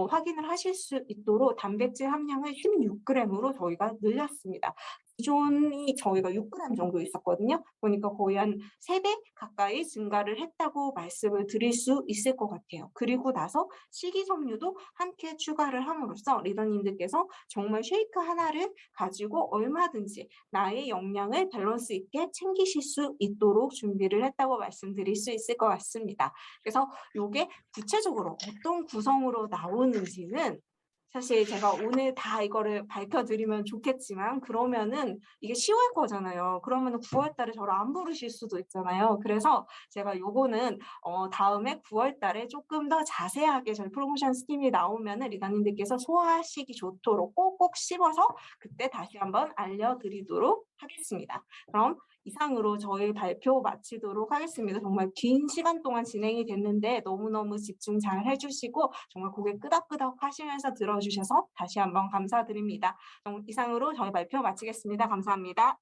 확인을 하실 수 있도록 단백질 함량을 16g으로 저희가 늘렸습니다. 기존이 저희가 6g 정도 있었거든요. 그러니까 거의 한 3배 가까이 증가를 했다고 말씀을 드릴 수 있을 것 같아요. 그리고 나서 식이섬유도 함께 추가를 함으로써 리더님들께서 정말 쉐이크 하나를 가지고 얼마든지 나의 영양을 밸런스 있게 챙기실 수 있도록 준비를 했다고 말씀드릴 수 있을 것 같습니다. 그래서 이게 구체적으로 어떤 구성으로 나오는지는 사실 제가 오늘 다 이거를 밝혀드리면 좋겠지만 그러면은 이게 10월 거잖아요. 그러면은 9월 달에 저를 안 부르실 수도 있잖아요. 그래서 제가 요거는 다음에 9월 달에 조금 더 자세하게 저희 프로모션 스팀이 나오면은 리더님들께서 소화하시기 좋도록 꼭꼭 씹어서 그때 다시 한번 알려드리도록 하겠습니다. 그럼 이상으로 저희 발표 마치도록 하겠습니다. 정말 긴 시간 동안 진행이 됐는데 너무너무 집중 잘 해주시고 정말 고개 끄덕끄덕 하시면서 들어주셔서 다시 한번 감사드립니다. 이상으로 저희 발표 마치겠습니다. 감사합니다.